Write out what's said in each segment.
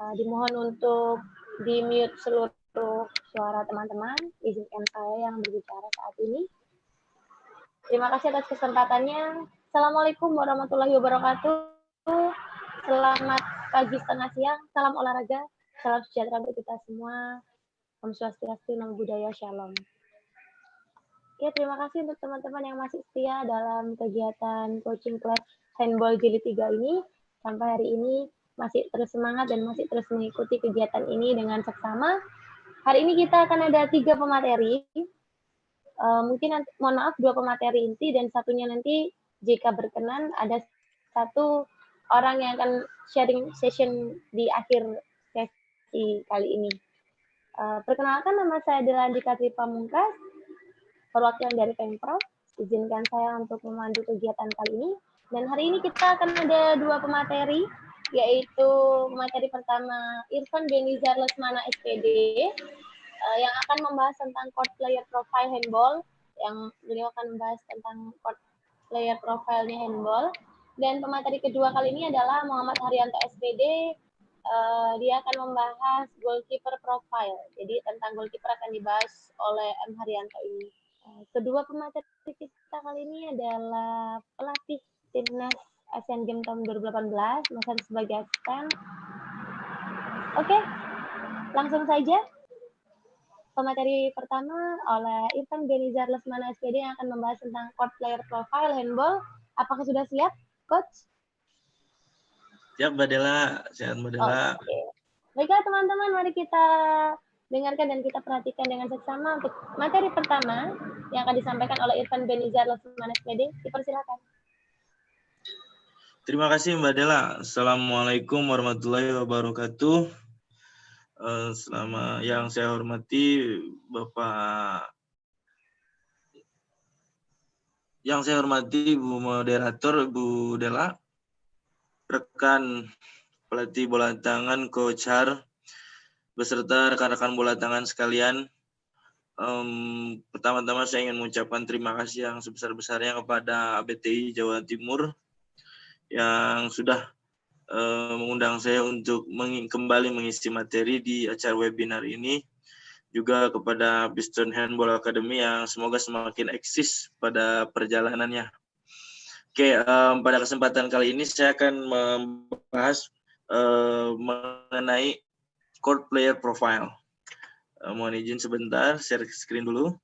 Dimohon untuk di-mute seluruh suara teman-teman. Izinkan saya yang berbicara saat ini. Terima kasih atas kesempatannya. Assalamualaikum warahmatullahi wabarakatuh. Selamat pagi setengah siang. Salam olahraga. Salam sejahtera untuk kita semua. Om Swastiastu, Namo Buddhaya, Shalom. Ya, terima kasih untuk teman-teman yang masih setia dalam kegiatan coaching class handball jilid 3 ini. Sampai hari ini masih terus semangat dan masih terus mengikuti kegiatan ini dengan seksama. Hari ini kita akan ada 3 pemateri. Mungkin nanti, mohon maaf, 2 pemateri inti dan satunya nanti jika berkenan ada 1 orang yang akan sharing session di akhir sesi kali ini. Perkenalkan, nama saya adalah Andika Tri Pamungkas, perwakilan dari Pemprov. Izinkan saya untuk memandu kegiatan kali ini. Dan hari ini kita akan ada 2 pemateri, yaitu pemateri pertama Irfan Benizar Lesmana SPD, yang akan membahas tentang court player profile handball, yang beliau akan membahas tentang court player profile-nya handball. Dan pemateri kedua kali ini adalah Muhammad Haryanto SPD, dia akan membahas goalkeeper profile. Jadi tentang goalkeeper akan dibahas oleh M. Haryanto ini. Kedua pemateri kita kali ini adalah pelatih timnas Asian Games tahun 2018, Mas Hans sebagai asisten. Oke, langsung saja. Pemateri pertama oleh Irfan Benizar Lesmana SPD yang akan membahas tentang court player profile handball. Apakah sudah siap, Coach? Siap, Mbak Dela. Siap, Mbak Dela. Oke. Baiklah teman-teman, mari kita dengarkan dan kita perhatikan dengan seksama untuk materi pertama yang akan disampaikan oleh Irfan Benizar Lesmana SPD. Dipersilakan. Terima kasih, Mbak Dela. Assalamualaikum warahmatullahi wabarakatuh. Yang saya hormati Bu Moderator, Bu Dela, rekan pelatih bola tangan Coach Har, beserta rekan-rekan bola tangan sekalian. Pertama-tama saya ingin mengucapkan terima kasih yang sebesar-besarnya kepada ABTI Jawa Timur yang sudah mengundang saya untuk kembali mengisi materi di acara webinar ini. Juga kepada Piston Handball Academy yang semoga semakin eksis pada perjalanannya. Oke, pada kesempatan kali ini saya akan membahas mengenai court player profile. Mohon izin sebentar, share screen dulu.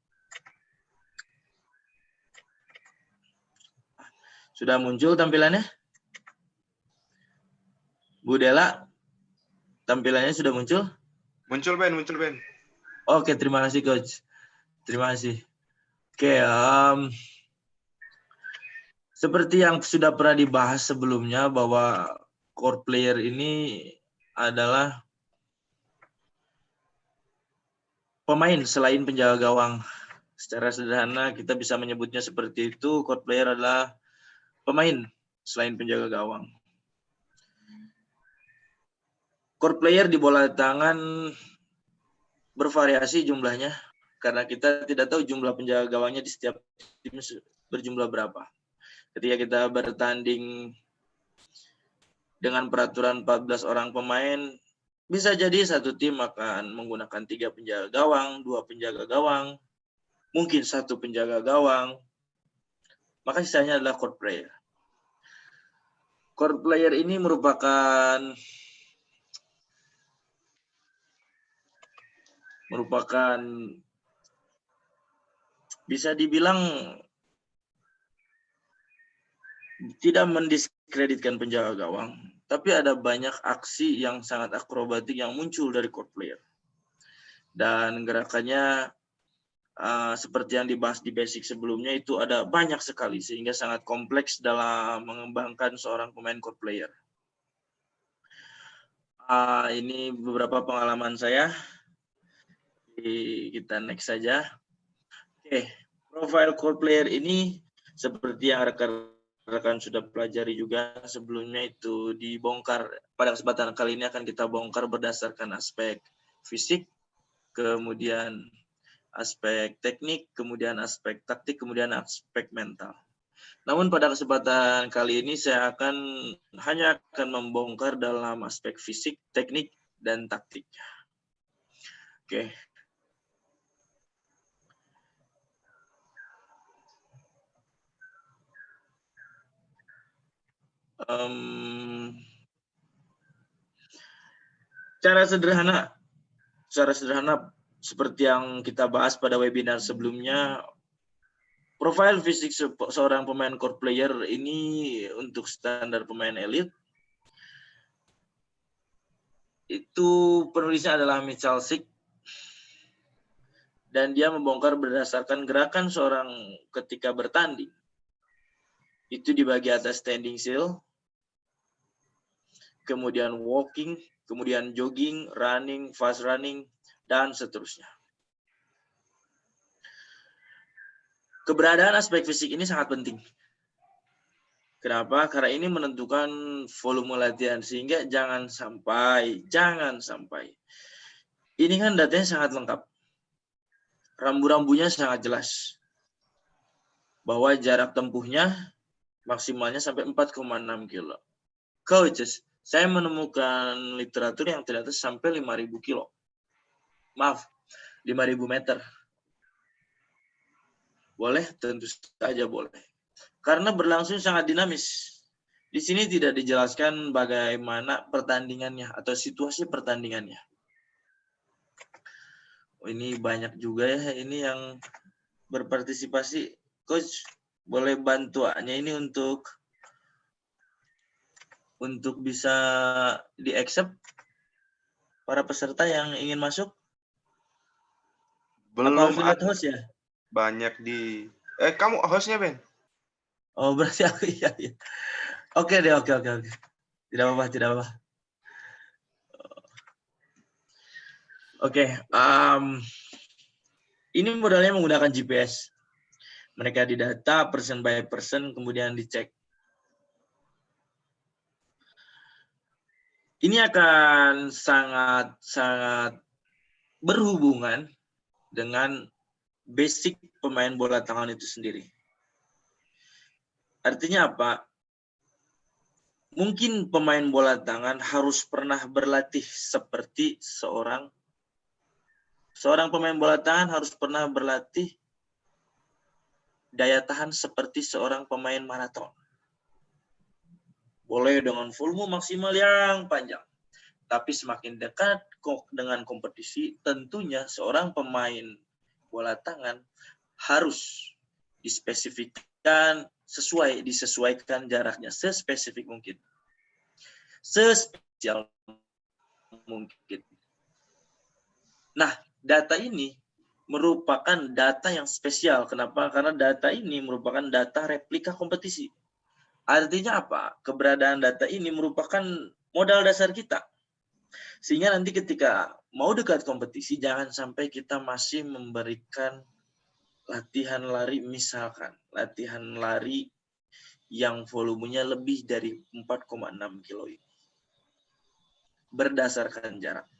Sudah muncul tampilannya? Bu Dela, tampilannya sudah muncul? Muncul, Ben. Oke, terima kasih, Coach. Terima kasih. Oke, seperti yang sudah pernah dibahas sebelumnya bahwa court player ini adalah pemain selain penjaga gawang. Secara sederhana kita bisa menyebutnya seperti itu, court player adalah pemain selain penjaga gawang. Court player di bola tangan bervariasi jumlahnya, karena kita tidak tahu jumlah penjaga gawangnya di setiap tim berjumlah berapa. Ketika kita bertanding dengan peraturan 14 orang pemain, bisa jadi satu tim akan menggunakan 3 penjaga gawang, 2 penjaga gawang, mungkin 1 penjaga gawang, maka sisanya adalah court player. Court player ini merupakan bisa dibilang tidak mendiskreditkan penjaga gawang, tapi ada banyak aksi yang sangat akrobatik yang muncul dari court player. Dan gerakannya seperti yang dibahas di basic sebelumnya itu ada banyak sekali sehingga sangat kompleks dalam mengembangkan seorang pemain court player. Ini beberapa pengalaman saya. Kita next saja. Oke, profile court player ini seperti yang rekan-rekan sudah pelajari juga sebelumnya itu dibongkar. Pada kesempatan kali ini akan kita bongkar berdasarkan aspek fisik, kemudian aspek teknik, kemudian aspek taktik, kemudian aspek mental. Namun pada kesempatan kali ini saya hanya akan membongkar dalam aspek fisik, teknik, dan taktiknya. Oke. Cara sederhana seperti yang kita bahas pada webinar sebelumnya, profil fisik seorang pemain core player ini untuk standar pemain elit itu penulisnya adalah Michal Sik, dan dia membongkar berdasarkan gerakan seorang ketika bertanding. Itu dibagi atas standing still, kemudian walking, kemudian jogging, running, fast running, dan seterusnya. Keberadaan aspek fisik ini sangat penting. Kenapa? Karena ini menentukan volume latihan, sehingga jangan sampai. Ini kan datanya sangat lengkap. Rambu-rambunya sangat jelas. Bahwa jarak tempuhnya maksimalnya sampai 4,6 kilo. Coaches, saya menemukan literatur yang ternyata sampai 5.000 kilo. Maaf, 5.000 meter. Boleh? Tentu saja boleh. Karena berlangsung sangat dinamis. Di sini tidak dijelaskan bagaimana pertandingannya atau situasi pertandingannya. Oh, ini banyak juga ya ini yang berpartisipasi. Coach, boleh bantuannya ini untuk bisa di-accept para peserta yang ingin masuk? Belum Apa harus lihat ada. host ya? Banyak di... kamu hostnya, Ben? Oh, berarti aku iya. Oke deh, oke. Tidak apa-apa. Oke, ini modalnya menggunakan GPS. Mereka didata person by person, kemudian dicek. Ini akan sangat berhubungan dengan basic pemain bola tangan itu sendiri. Artinya apa? Mungkin pemain bola tangan harus pernah berlatih seperti seorang pemain bola tangan harus pernah berlatih daya tahan seperti seorang pemain maraton. Boleh dengan volume maksimal yang panjang. Tapi semakin dekat dengan kompetisi, tentunya seorang pemain bola tangan harus disesuaikan jaraknya sespesifik mungkin. Sespesial mungkin. Nah, data ini merupakan data yang spesial. Kenapa? Karena data ini merupakan data replika kompetisi. Artinya apa? Keberadaan data ini merupakan modal dasar kita. Sehingga nanti ketika mau dekat kompetisi, jangan sampai kita masih memberikan latihan lari, misalkan latihan lari yang volumenya lebih dari 4,6 kilo ini. Berdasarkan jarak.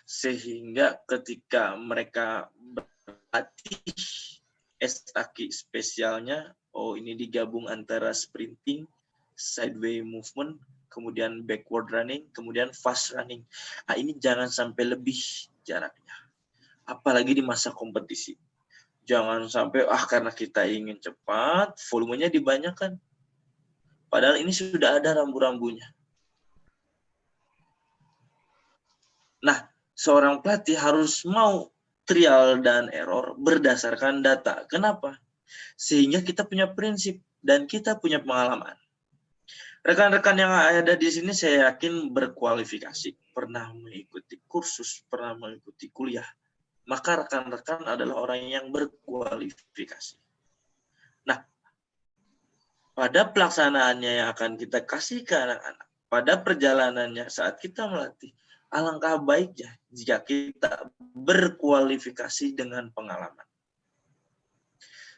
Sehingga ketika mereka berlatih SAQ spesialnya, oh ini digabung antara sprinting, sideway movement, kemudian backward running, kemudian fast running. Nah, ini jangan sampai lebih jaraknya. Apalagi di masa kompetisi. Jangan sampai, karena kita ingin cepat, volumenya dibanyakan. Padahal ini sudah ada rambu-rambunya. Nah, seorang pelatih harus mau trial dan error berdasarkan data. Kenapa? Sehingga kita punya prinsip dan kita punya pengalaman. Rekan-rekan yang ada di sini saya yakin berkualifikasi, pernah mengikuti kursus, pernah mengikuti kuliah. Maka rekan-rekan adalah orang yang berkualifikasi. Nah, pada pelaksanaannya yang akan kita kasih ke anak-anak, pada perjalanannya saat kita melatih, alangkah baiknya jika kita berkualifikasi dengan pengalaman.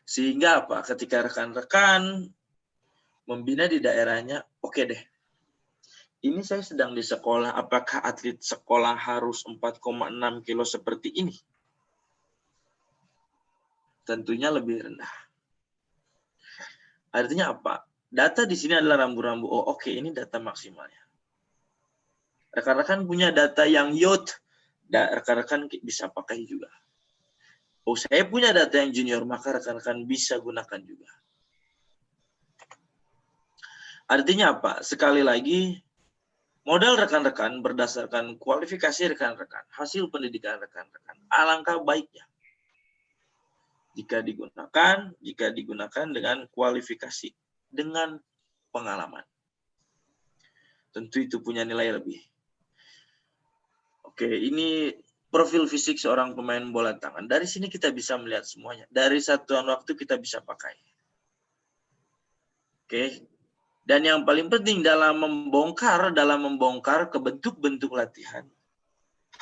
Sehingga apa? Ketika rekan-rekan membina di daerahnya, oke deh. Ini saya sedang di sekolah, apakah atlet sekolah harus 4,6 kilo seperti ini? Tentunya lebih rendah. Artinya apa? Data di sini adalah rambu-rambu. Oh, oke, ini data maksimalnya. Rekan-rekan punya data yang youth, rekan-rekan bisa pakai juga. Oh, saya punya data yang junior, maka rekan-rekan bisa gunakan juga. Artinya apa? Sekali lagi, modal rekan-rekan berdasarkan kualifikasi rekan-rekan, hasil pendidikan rekan-rekan. Alangkah baiknya jika digunakan dengan kualifikasi, dengan pengalaman. Tentu itu punya nilai lebih. Oke, ini profil fisik seorang pemain bola tangan. Dari sini kita bisa melihat semuanya. Dari satuan waktu kita bisa pakai. Oke. Dan yang paling penting dalam membongkar ke bentuk-bentuk latihan,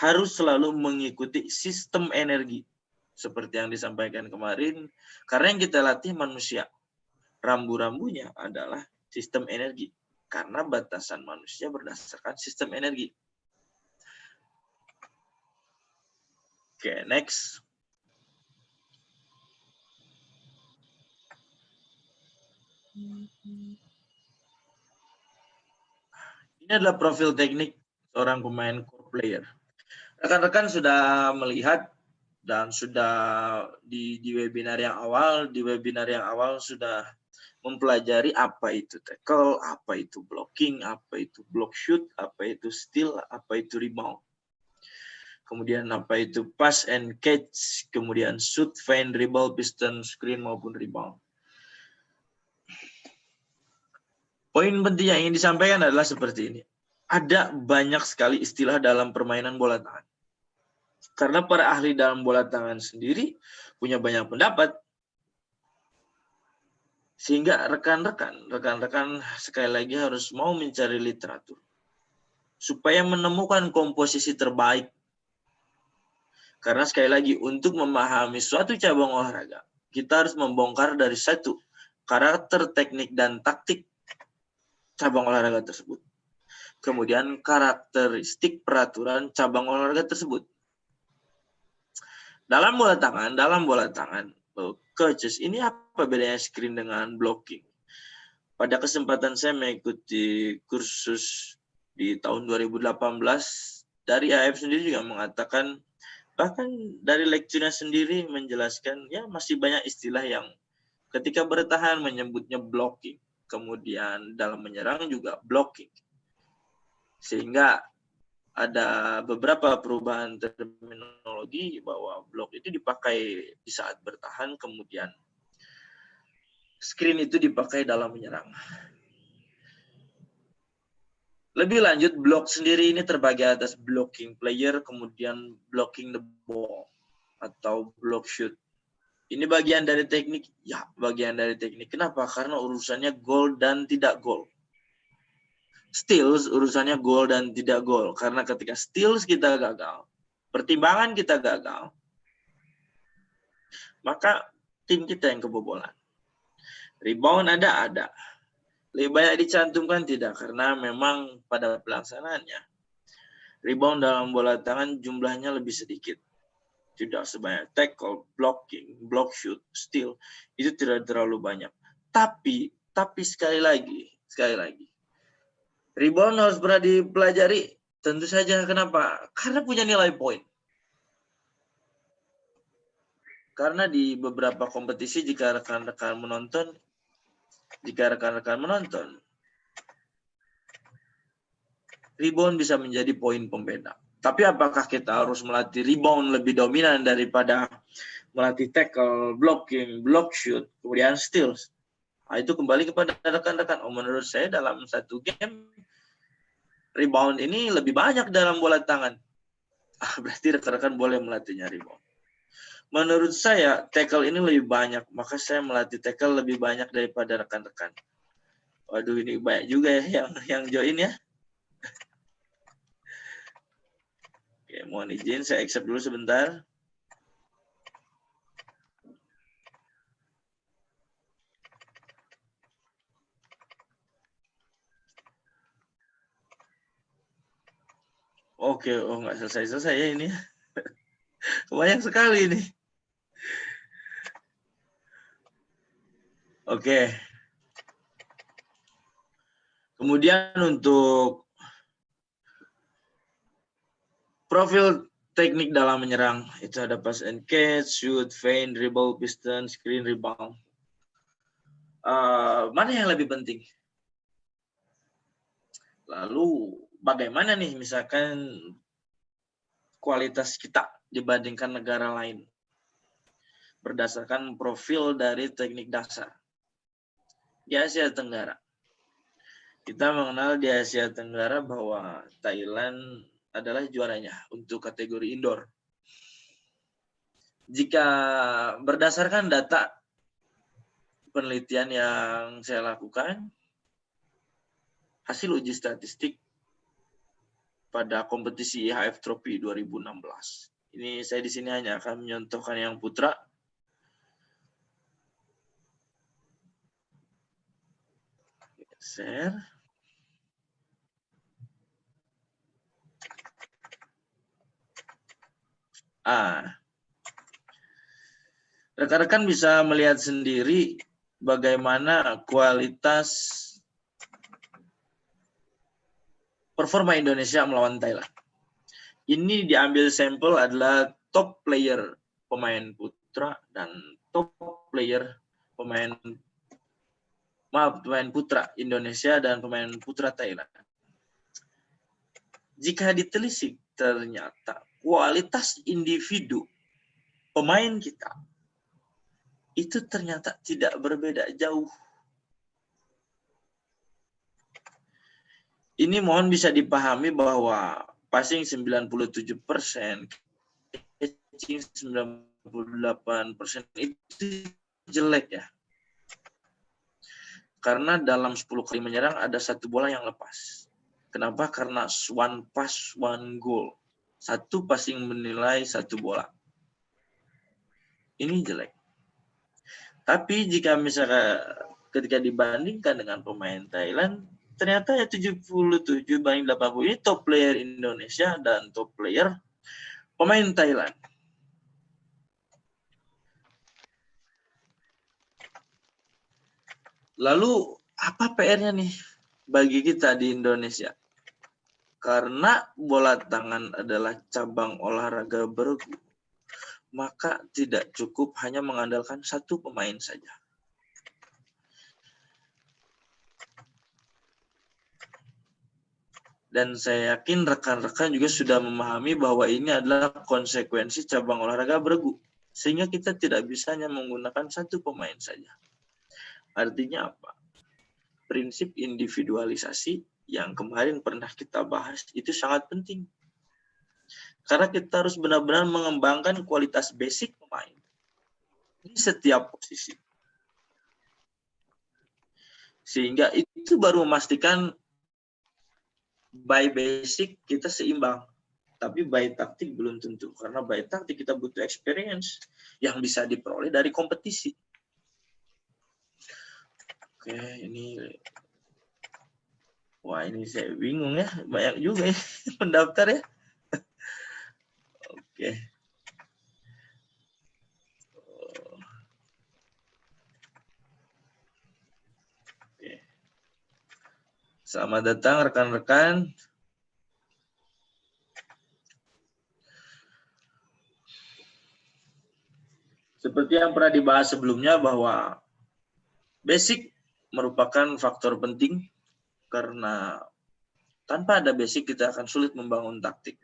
harus selalu mengikuti sistem energi. Seperti yang disampaikan kemarin, karena yang kita latih manusia. Rambu-rambunya adalah sistem energi. Karena batasan manusia berdasarkan sistem energi. Oke, next. Ini adalah profil teknik seorang pemain core player. Rekan-rekan sudah melihat dan sudah di webinar yang awal sudah mempelajari apa itu tackle, apa itu blocking, apa itu block shoot, apa itu steal, apa itu rebound. Kemudian apa itu pass and catch, kemudian shoot, feint, dribble, piston, screen maupun rebound. Poin penting yang ingin disampaikan adalah seperti ini. Ada banyak sekali istilah dalam permainan bola tangan. Karena para ahli dalam bola tangan sendiri punya banyak pendapat. Sehingga rekan-rekan sekali lagi harus mau mencari literatur. Supaya menemukan komposisi terbaik. Karena sekali lagi untuk memahami suatu cabang olahraga, kita harus membongkar dari satu, karakter, teknik, dan taktik cabang olahraga tersebut. Kemudian karakteristik peraturan cabang olahraga tersebut. Dalam bola tangan, coaches, ini apa bedanya screen dengan blocking? Pada kesempatan saya mengikuti kursus di tahun 2018, dari AF sendiri juga mengatakan, bahkan dari lekturnya sendiri menjelaskan, ya masih banyak istilah yang ketika bertahan menyebutnya blocking. Kemudian dalam menyerang juga blocking. Sehingga ada beberapa perubahan terminologi bahwa block itu dipakai di saat bertahan, kemudian screen itu dipakai dalam menyerang. Lebih lanjut, block sendiri ini terbagi atas blocking player, kemudian blocking the ball atau block shoot. Ini bagian dari teknik? Ya, bagian dari teknik. Kenapa? Karena urusannya gol dan tidak gol. Steals urusannya gol dan tidak gol. Karena ketika steals kita gagal, pertimbangan kita gagal, maka tim kita yang kebobolan. Rebound ada. Lebih banyak dicantumkan tidak, karena memang pada pelaksanaannya rebound dalam bola tangan jumlahnya lebih sedikit. Tidak sebanyak tackle, blocking, block shoot, steal, itu tidak terlalu banyak. Tapi sekali lagi, rebound harus pernah dipelajari. Tentu saja, kenapa? Karena punya nilai poin. Karena di beberapa kompetisi jika rekan-rekan menonton, rebound bisa menjadi poin pembeda. Tapi apakah kita harus melatih rebound lebih dominan daripada melatih tackle, blocking, block shoot, kemudian steals? Nah, itu kembali kepada rekan-rekan. Menurut saya dalam satu game, rebound ini lebih banyak dalam bola tangan. Berarti rekan-rekan boleh melatihnya rebound. Menurut saya, tackle ini lebih banyak. Maka saya melatih tackle lebih banyak daripada rekan-rekan. Waduh, ini banyak juga ya yang join ya. Oke, mohon izin saya accept dulu sebentar. Oke, nggak selesai ya ini. Banyak sekali ini. Oke. Kemudian untuk Profil teknik dalam menyerang itu ada pass and catch, shoot, feint, dribble, piston, screen, rebound. Mana yang lebih penting? Lalu bagaimana nih misalkan kualitas kita dibandingkan negara lain berdasarkan profil dari teknik dasar di Asia Tenggara? Kita mengenal di Asia Tenggara bahwa Thailand adalah juaranya untuk kategori indoor. Jika berdasarkan data penelitian yang saya lakukan, hasil uji statistik pada kompetisi IHF Trophy 2016. Ini saya di sini hanya akan menyontohkan yang putra. Share. Rekan-rekan bisa melihat sendiri bagaimana kualitas performa Indonesia melawan Thailand. Ini diambil sampel adalah top player pemain putra dan top player pemain putra Indonesia dan pemain putra Thailand. Jika ditelisik, ternyata kualitas individu pemain kita itu ternyata tidak berbeda jauh. Ini mohon bisa dipahami bahwa passing 97%, catching 98% itu jelek ya. Karena dalam 10 kali menyerang ada 1 bola yang lepas. Kenapa? Karena one pass, one goal. 1 passing menilai 1 bola. Ini jelek. Tapi jika misalnya ketika dibandingkan dengan pemain Thailand, ternyata ya 77-80 ini top player Indonesia dan top player pemain Thailand. Lalu apa PR-nya nih bagi kita di Indonesia? Karena bola tangan adalah cabang olahraga bergu, maka tidak cukup hanya mengandalkan 1 pemain saja. Dan saya yakin rekan-rekan juga sudah memahami bahwa ini adalah konsekuensi cabang olahraga bergu. Sehingga kita tidak bisa hanya menggunakan 1 pemain saja. Artinya apa? Prinsip individualisasi yang kemarin pernah kita bahas itu sangat penting. Karena kita harus benar-benar mengembangkan kualitas basic pemain di setiap posisi. Sehingga itu baru memastikan by basic kita seimbang, tapi by taktik belum tentu. Karena by taktik kita butuh experience yang bisa diperoleh dari kompetisi. Oke, ini wah ini saya bingung ya, banyak juga ya pendaftar ya. Oke. Selamat datang rekan-rekan. Seperti yang pernah dibahas sebelumnya bahwa basic merupakan faktor penting karena tanpa ada basic kita akan sulit membangun taktik.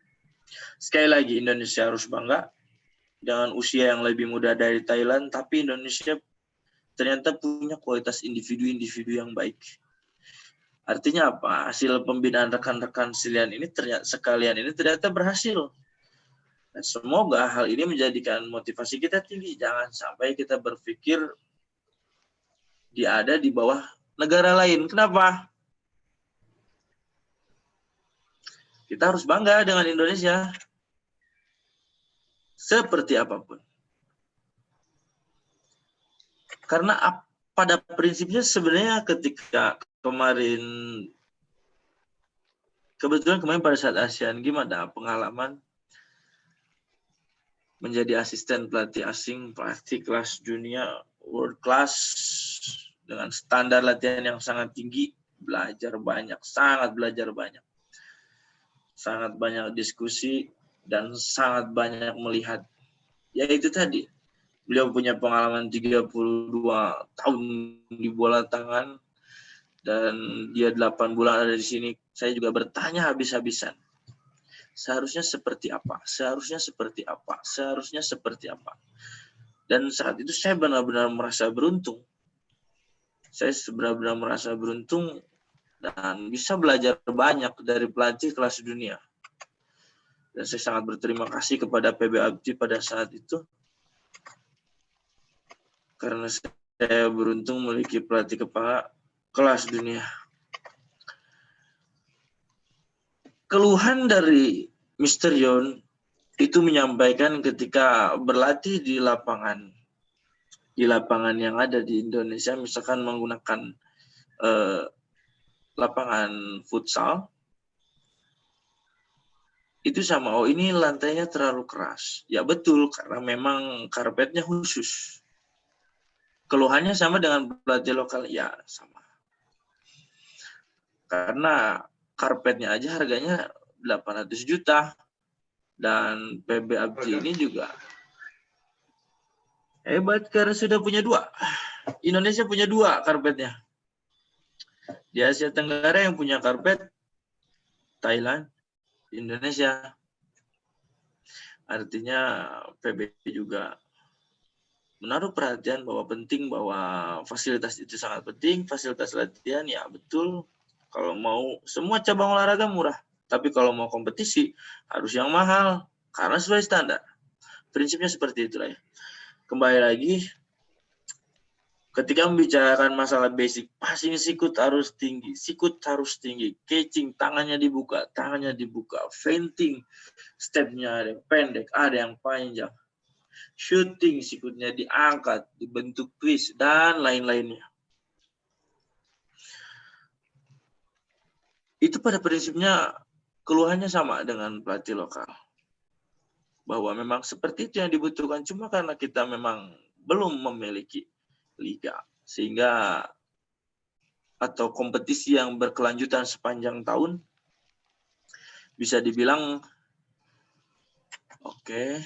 Sekali lagi Indonesia harus bangga dengan usia yang lebih muda dari Thailand, tapi Indonesia ternyata punya kualitas individu-individu yang baik. Artinya apa? Hasil pembinaan rekan-rekan sekalian ini ternyata berhasil. Dan semoga hal ini menjadikan motivasi kita tinggi. Jangan sampai kita berpikir dia ada di bawah negara lain. Kenapa? Kita harus bangga dengan Indonesia. Seperti apapun. Karena pada prinsipnya sebenarnya ketika kebetulan kemarin pada saat Asian Games ada pengalaman menjadi asisten pelatih asing, pelatih kelas dunia, world class, dengan standar latihan yang sangat tinggi, belajar banyak, sangat belajar banyak. Sangat banyak diskusi dan sangat banyak melihat. Ya itu tadi, beliau punya pengalaman 32 tahun di bola tangan, dan dia 8 bulan ada di sini. Saya juga bertanya habis-habisan. Seharusnya seperti apa? Seharusnya seperti apa? Seharusnya seperti apa? Dan saat itu saya benar-benar merasa beruntung. Saya benar-benar merasa beruntung dan bisa belajar banyak dari pelatih kelas dunia. Dan saya sangat berterima kasih kepada PB Abdi pada saat itu. Karena saya beruntung memiliki pelatih kepala kelas dunia. Keluhan dari Mr. Yon itu menyampaikan ketika berlatih di lapangan yang ada di Indonesia, misalkan menggunakan lapangan futsal, itu sama, oh ini lantainya terlalu keras. Ya betul, karena memang karpetnya khusus. Keluhannya sama dengan pelatih lokal, ya sama. Karena karpetnya aja harganya 800 juta. Dan PB Abdi ini juga hebat karena sudah punya 2. Indonesia punya 2 karpetnya. Di Asia Tenggara yang punya karpet Thailand, Indonesia. Artinya PB juga menaruh perhatian bahwa penting, bahwa fasilitas itu sangat penting, fasilitas latihan ya betul. Kalau mau semua cabang olahraga murah, tapi kalau mau kompetisi harus yang mahal karena sesuai standar. Prinsipnya seperti itulah ya. Kembali lagi, ketika membicarakan masalah basic, passing sikut harus tinggi, catching tangannya dibuka, feinting, stepnya ada yang pendek, ada yang panjang, shooting sikutnya diangkat, dibentuk twist, dan lain-lainnya. Itu pada prinsipnya keluhannya sama dengan pelatih lokal. Bahwa memang seperti itu yang dibutuhkan, cuma karena kita memang belum memiliki liga. Sehingga atau kompetisi yang berkelanjutan sepanjang tahun, bisa dibilang oke.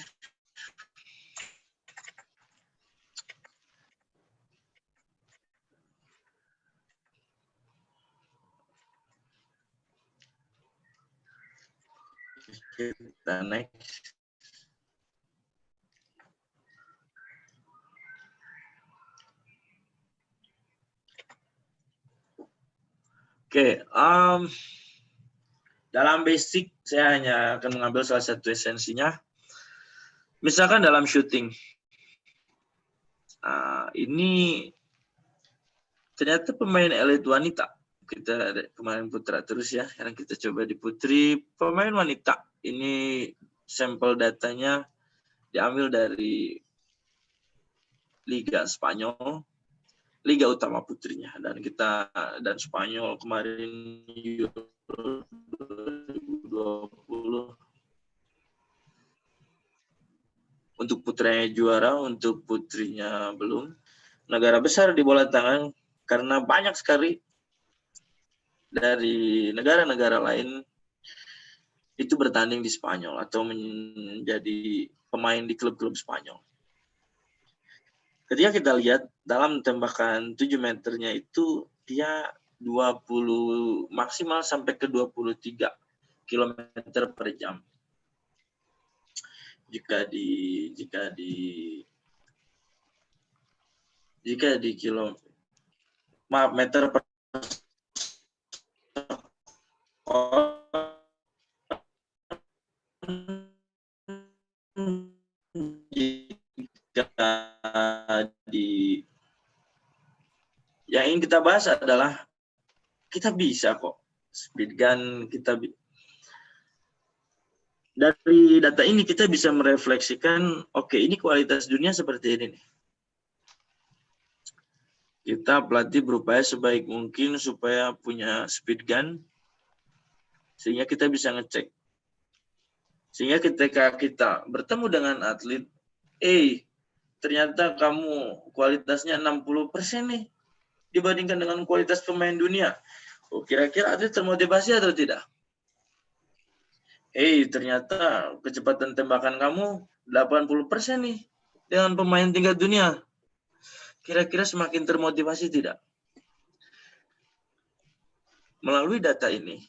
Kita next. Oke, dalam basic saya hanya akan mengambil salah satu esensinya. Misalkan dalam shooting, ini ternyata pemain elit wanita. Kita kemarin putra terus ya, sekarang kita coba di putri. Pemain wanita, ini sampel datanya diambil dari Liga Spanyol, Liga Utama Putrinya, dan Spanyol kemarin 2020 untuk putranya juara, untuk putrinya belum. Negara besar di bola tangan karena banyak sekali dari negara-negara lain itu bertanding di Spanyol atau menjadi pemain di klub-klub Spanyol. Ketika kita lihat dalam tembakan 7 meternya itu dia 20 maksimal sampai ke 23 km per jam. Jika di meter per yang ingin kita bahas adalah kita bisa kok speed gun, dari data ini kita bisa merefleksikan, oke, ini kualitas dunia seperti ini nih. Kita pelatih berupaya sebaik mungkin supaya punya speed gun, sehingga kita bisa ngecek. Sehingga ketika kita bertemu dengan atlet, ternyata kamu kualitasnya 60% nih, dibandingkan dengan kualitas pemain dunia. Oh, kira-kira atlet termotivasi atau tidak? Ternyata kecepatan tembakan kamu 80% nih dengan pemain tingkat dunia. Kira-kira semakin termotivasi tidak? Melalui data ini,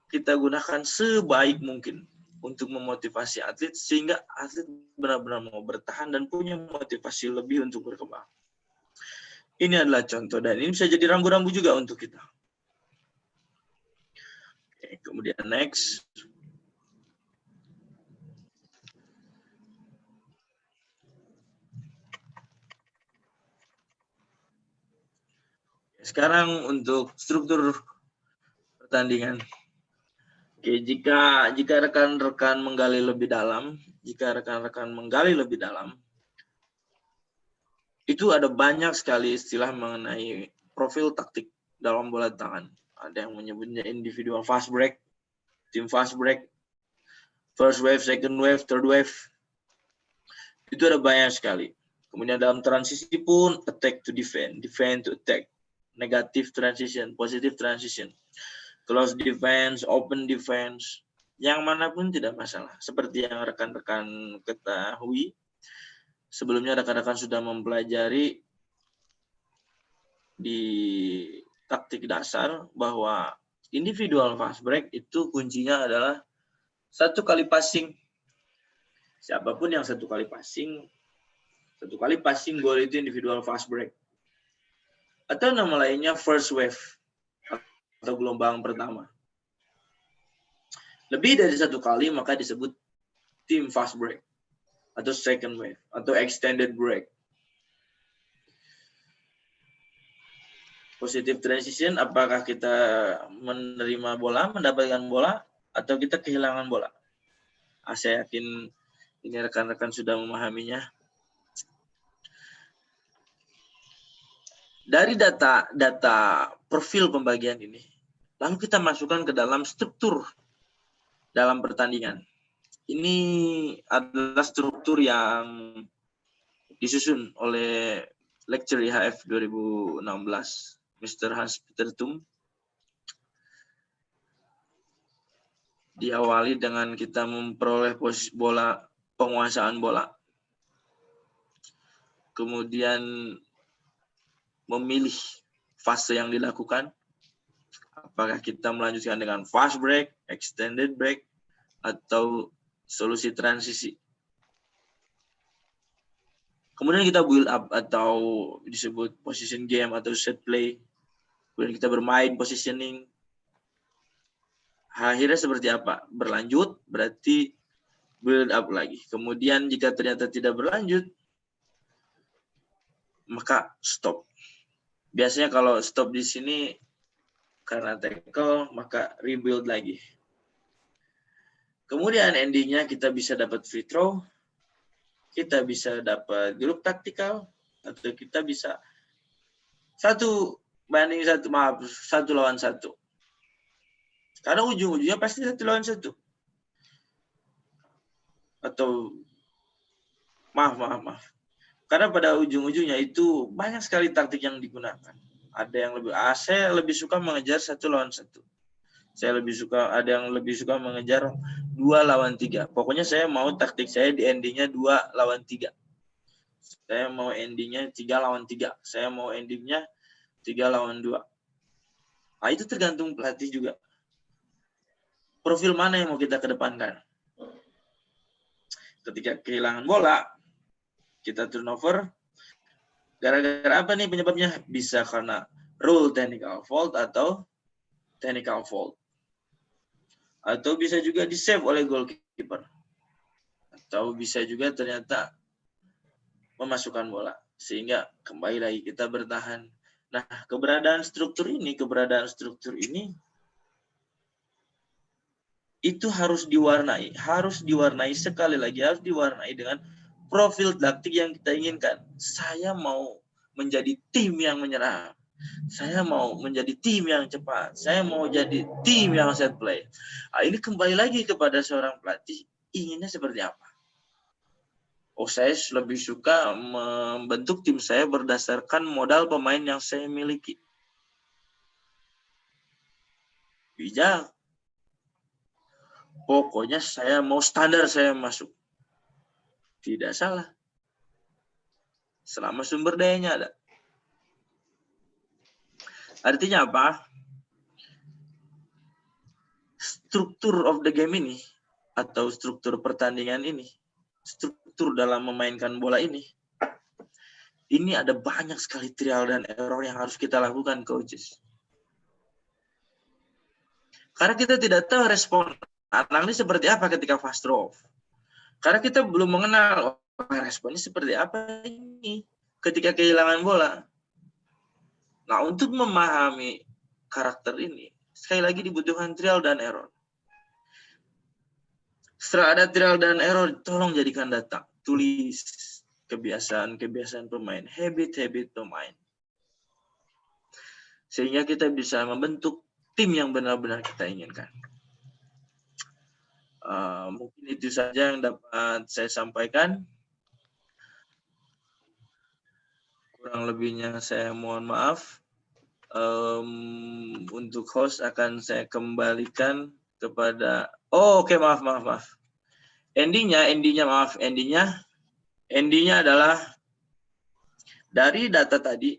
kita gunakan sebaik mungkin untuk memotivasi atlet sehingga atlet benar-benar mau bertahan dan punya motivasi lebih untuk berkembang. Ini adalah contoh dan ini bisa jadi rambu-rambu juga untuk kita. Oke, kemudian next. Sekarang untuk struktur pertandingan. Oke, jika rekan-rekan menggali lebih dalam, itu ada banyak sekali istilah mengenai profil taktik dalam bola tangan. Ada yang menyebutnya individual fast break, team fast break, first wave, second wave, third wave. Itu ada banyak sekali. Kemudian dalam transisi pun attack to defend, defend to attack, negative transition, positive transition, close defense, open defense, yang manapun tidak masalah. Seperti yang rekan-rekan ketahui, sebelumnya rekan-rekan sudah mempelajari di taktik dasar bahwa individual fast break itu kuncinya adalah satu kali passing. Siapapun yang satu kali passing gol itu individual fast break. Atau nama lainnya first wave atau gelombang pertama. Lebih dari satu kali maka disebut team fast break atau second wave atau extended break. Positive transition, apakah kita menerima bola, mendapatkan bola, atau kita kehilangan bola? Saya yakin ini rekan-rekan sudah memahaminya. Dari data profil pembagian ini, lalu kita masukkan ke dalam struktur dalam pertandingan. Ini adalah struktur yang disusun oleh lecture IHF 2016, Mr. Hans Peter Tum. Diawali dengan kita memperoleh posisi bola, penguasaan bola. Kemudian memilih fase yang dilakukan. Apakah kita melanjutkan dengan fast break, extended break, atau solusi transisi. Kemudian kita build up atau disebut position game atau set play. Kemudian kita bermain positioning. Akhirnya seperti apa? Berlanjut berarti build up lagi. Kemudian jika ternyata tidak berlanjut, maka stop. Biasanya kalau stop di sini karena tackle, maka rebuild lagi. Kemudian endingnya kita bisa dapat free throw, kita bisa dapat grup taktikal, atau kita bisa satu lawan satu. Karena ujung-ujungnya pasti 1 lawan 1. Atau maaf. Karena pada ujung-ujungnya itu banyak sekali taktik yang digunakan. Ada yang saya lebih suka mengejar 1 lawan 1. Ada yang lebih suka mengejar 2 lawan 3. Pokoknya saya mau taktik saya di endingnya 2 lawan 3. Saya mau endingnya 3 lawan 3. Saya mau endingnya 3 lawan 2. Nah, itu tergantung pelatih juga. Profil mana yang mau kita kedepankan? Ketika kehilangan bola, kita turnover. Gara-gara apa nih penyebabnya? Bisa karena rule technical fault atau technical fault. Atau bisa juga di-save oleh goalkeeper. Atau bisa juga ternyata memasukkan bola. Sehingga kembali lagi kita bertahan. Nah, keberadaan struktur ini itu harus diwarnai sekali lagi, harus diwarnai dengan profil taktik yang kita inginkan. Saya mau menjadi tim yang menyerang. Saya mau menjadi tim yang cepat. Saya mau jadi tim yang set play. Nah, ini kembali lagi kepada seorang pelatih, inginnya seperti apa. Saya lebih suka membentuk tim saya berdasarkan modal pemain yang saya miliki. Bijak. Pokoknya saya mau standar saya masuk. Tidak salah. Selama sumber dayanya ada. Artinya apa? Struktur of the game ini, atau struktur pertandingan ini, struktur dalam memainkan bola ini ada banyak sekali trial dan error yang harus kita lakukan, coaches. Karena kita tidak tahu respon anak ini seperti apa ketika fast draw off. Karena kita belum mengenal responnya seperti apa ini ketika kehilangan bola. Nah, untuk memahami karakter ini, sekali lagi dibutuhkan trial dan error. Setelah ada trial dan error, tolong jadikan data. Tulis kebiasaan-kebiasaan pemain, habit-habit pemain. Sehingga kita bisa membentuk tim yang benar-benar kita inginkan. Mungkin itu saja yang dapat saya sampaikan. Kurang lebihnya saya mohon maaf. Untuk host akan saya kembalikan kepada maaf. Endingnya adalah dari data tadi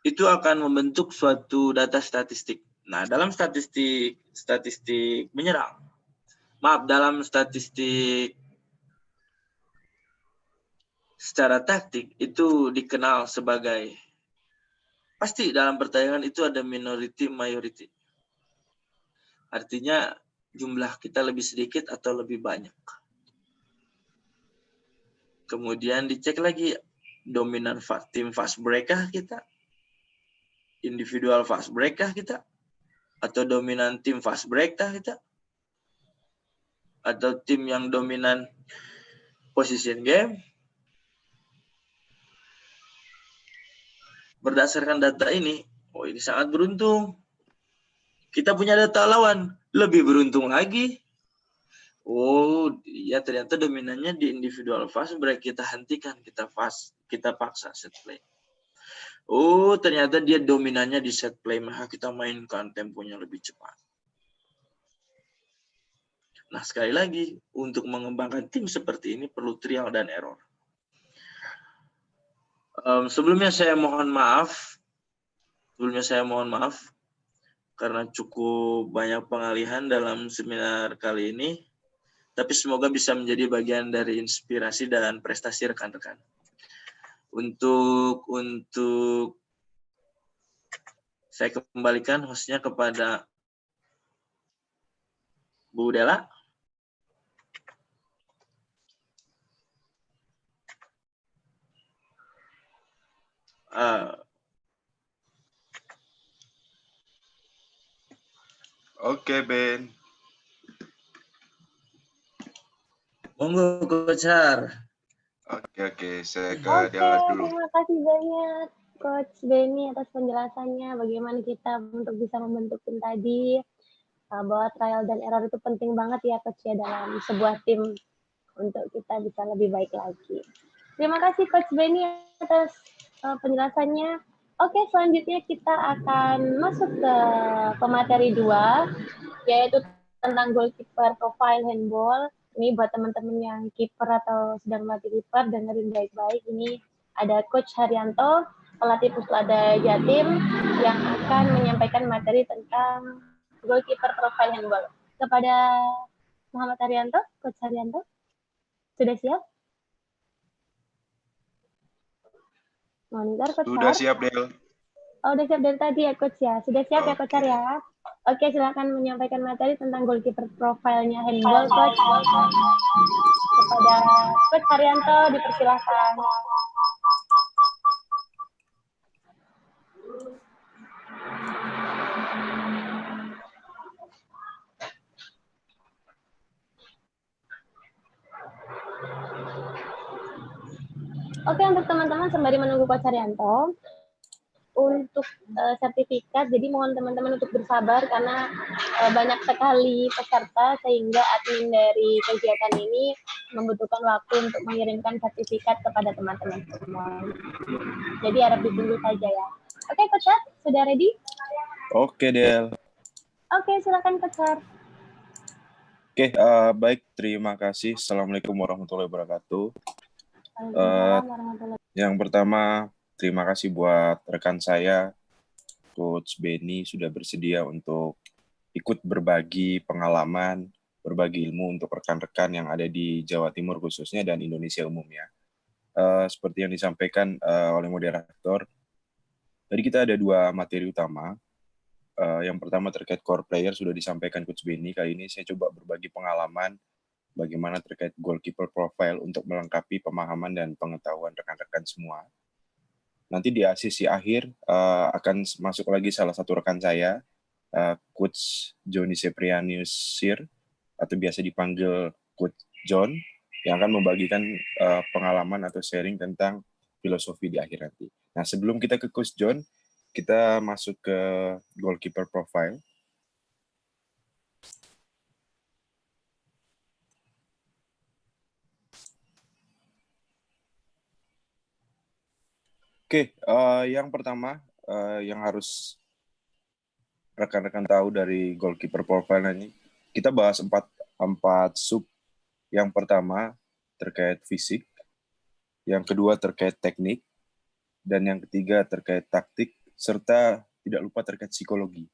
itu akan membentuk suatu data statistik. Nah, dalam statistik menyerang. Dalam statistik secara taktik itu dikenal sebagai, pasti dalam pertandingan itu ada minority majority. Artinya jumlah kita lebih sedikit atau lebih banyak. Kemudian dicek lagi dominan tim fast break kah kita? Individual fast break kah kita? Atau dominan tim fast break kah kita? Atau tim yang dominan position game? Berdasarkan data ini, ini sangat beruntung. Kita punya data lawan, lebih beruntung lagi. Ternyata dominannya di individual fast break, kita hentikan, kita paksa set play. Ternyata dia dominannya di set play, maka kita mainkan temponya lebih cepat. Nah, sekali lagi, untuk mengembangkan tim seperti ini perlu trial dan error. Sebelumnya saya mohon maaf karena cukup banyak pengalihan dalam seminar kali ini, tapi semoga bisa menjadi bagian dari inspirasi dan prestasi rekan-rekan. Untuk saya kembalikan hostnya kepada Bu Dela. Oke, Ben. Monggo, Coach Har. Oke, saya ke Dela dulu. Terima kasih banyak Coach Benny atas penjelasannya bagaimana kita untuk bisa membentuk tim tadi. Bahwa trial dan error itu penting banget ya Coach ya dalam sebuah tim untuk kita bisa lebih baik lagi. Terima kasih Coach Benny atas penjelasannya. Oke, selanjutnya kita akan masuk ke pemateri 2, yaitu tentang goalkeeper profile handball. Ini buat teman-teman yang kiper atau sedang melatih kiper, dengerin baik-baik. Ini ada Coach Haryanto, pelatih Puslada Jatim, yang akan menyampaikan materi tentang goalkeeper profile handball. Kepada Muhammad Haryanto, Coach Haryanto, sudah siap? Monitor, Coach. Sudah siap, Del. Udah siap dari tadi ya, Coach ya. Sudah siap ya, Coach ya. Oke, silakan menyampaikan materi tentang goalkeeper profilnya handball, Coach. Kepada Coach Haryanto, dipersilakan. Oke, untuk teman-teman sembari menunggu Coach Haryanto, untuk sertifikat, jadi mohon teman-teman untuk bersabar karena banyak sekali peserta sehingga admin dari kegiatan ini membutuhkan waktu untuk mengirimkan sertifikat kepada teman-teman semua. Jadi harap ditunggu saja ya. Oke, Coach, sudah ready? Oke, Del. Oke, silakan Coach Har. Oke, baik. Terima kasih. Assalamualaikum warahmatullahi wabarakatuh. Waalaikumsalam warahmatullahi Yang pertama, terima kasih buat rekan saya, Coach Benny, sudah bersedia untuk ikut berbagi pengalaman, berbagi ilmu untuk rekan-rekan yang ada di Jawa Timur khususnya dan Indonesia umumnya. Seperti yang disampaikan oleh moderator, tadi kita ada 2 materi utama. Yang pertama terkait core player sudah disampaikan Coach Benny. Kali ini saya coba berbagi pengalaman bagaimana terkait goalkeeper profile untuk melengkapi pemahaman dan pengetahuan rekan-rekan semua. Nanti di sisi akhir akan masuk lagi salah satu rekan saya, Coach Joni Seprianius Sir, atau biasa dipanggil Coach John, yang akan membagikan pengalaman atau sharing tentang filosofi di akhir nanti. Nah, sebelum kita ke Coach John, kita masuk ke goalkeeper profile. Oke, yang pertama yang harus rekan-rekan tahu dari goalkeeper profile ini, kita bahas empat sub. Yang pertama terkait fisik, yang kedua terkait teknik, dan yang ketiga terkait taktik, serta tidak lupa terkait psikologi.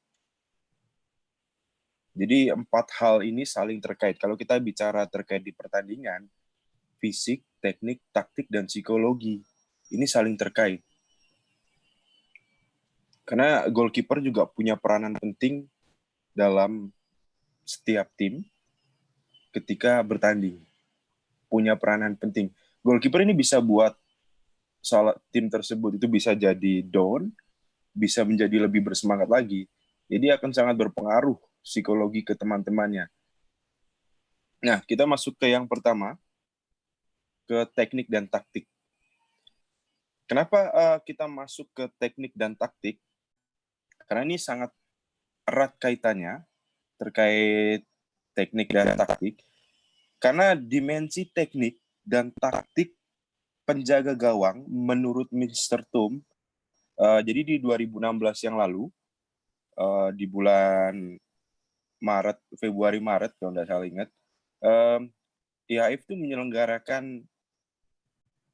Jadi 4 hal ini saling terkait. Kalau kita bicara terkait di pertandingan, fisik, teknik, taktik, dan psikologi ini saling terkait. Karena goalkeeper juga punya peranan penting dalam setiap tim ketika bertanding. Punya peranan penting. Goalkeeper ini bisa buat tim tersebut itu bisa jadi down, bisa menjadi lebih bersemangat lagi. Jadi akan sangat berpengaruh psikologi ke teman-temannya. Nah, kita masuk ke yang pertama, ke teknik dan taktik. Kenapa kita masuk ke teknik dan taktik? Karena ini sangat erat kaitannya terkait teknik dan taktik. Karena dimensi teknik dan taktik penjaga gawang menurut Mr. Tom, jadi di 2016 yang lalu, di bulan Februari-Maret kalau tidak salah ingat, IAAF itu menyelenggarakan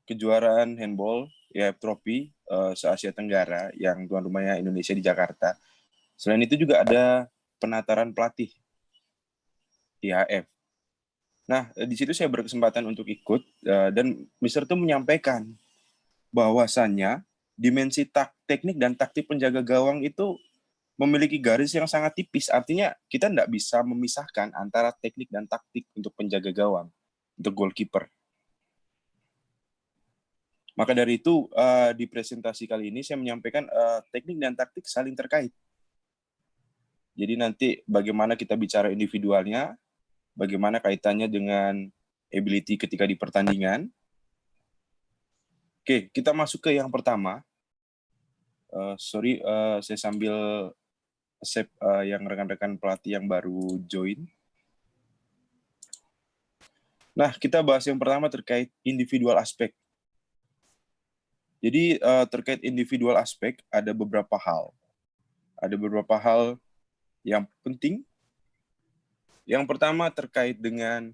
kejuaraan handball IAAF Trophy se-Asia Tenggara yang tuan rumahnya Indonesia di Jakarta. Selain itu juga ada penataran pelatih IAAF. Nah, di situ saya berkesempatan untuk ikut dan Mr. Tom menyampaikan bahwasannya dimensi teknik dan taktik penjaga gawang itu memiliki garis yang sangat tipis. Artinya kita tidak bisa memisahkan antara teknik dan taktik untuk penjaga gawang, untuk goalkeeper. Maka dari itu, di presentasi kali ini saya menyampaikan teknik dan taktik saling terkait. Jadi nanti bagaimana kita bicara individualnya, bagaimana kaitannya dengan ability ketika di pertandingan. Oke, kita masuk ke yang pertama. Saya sambil save yang rekan-rekan pelatih yang baru join. Nah, kita bahas yang pertama terkait individual aspek. Jadi terkait individual aspek ada beberapa hal. Ada beberapa hal yang penting. Yang pertama terkait dengan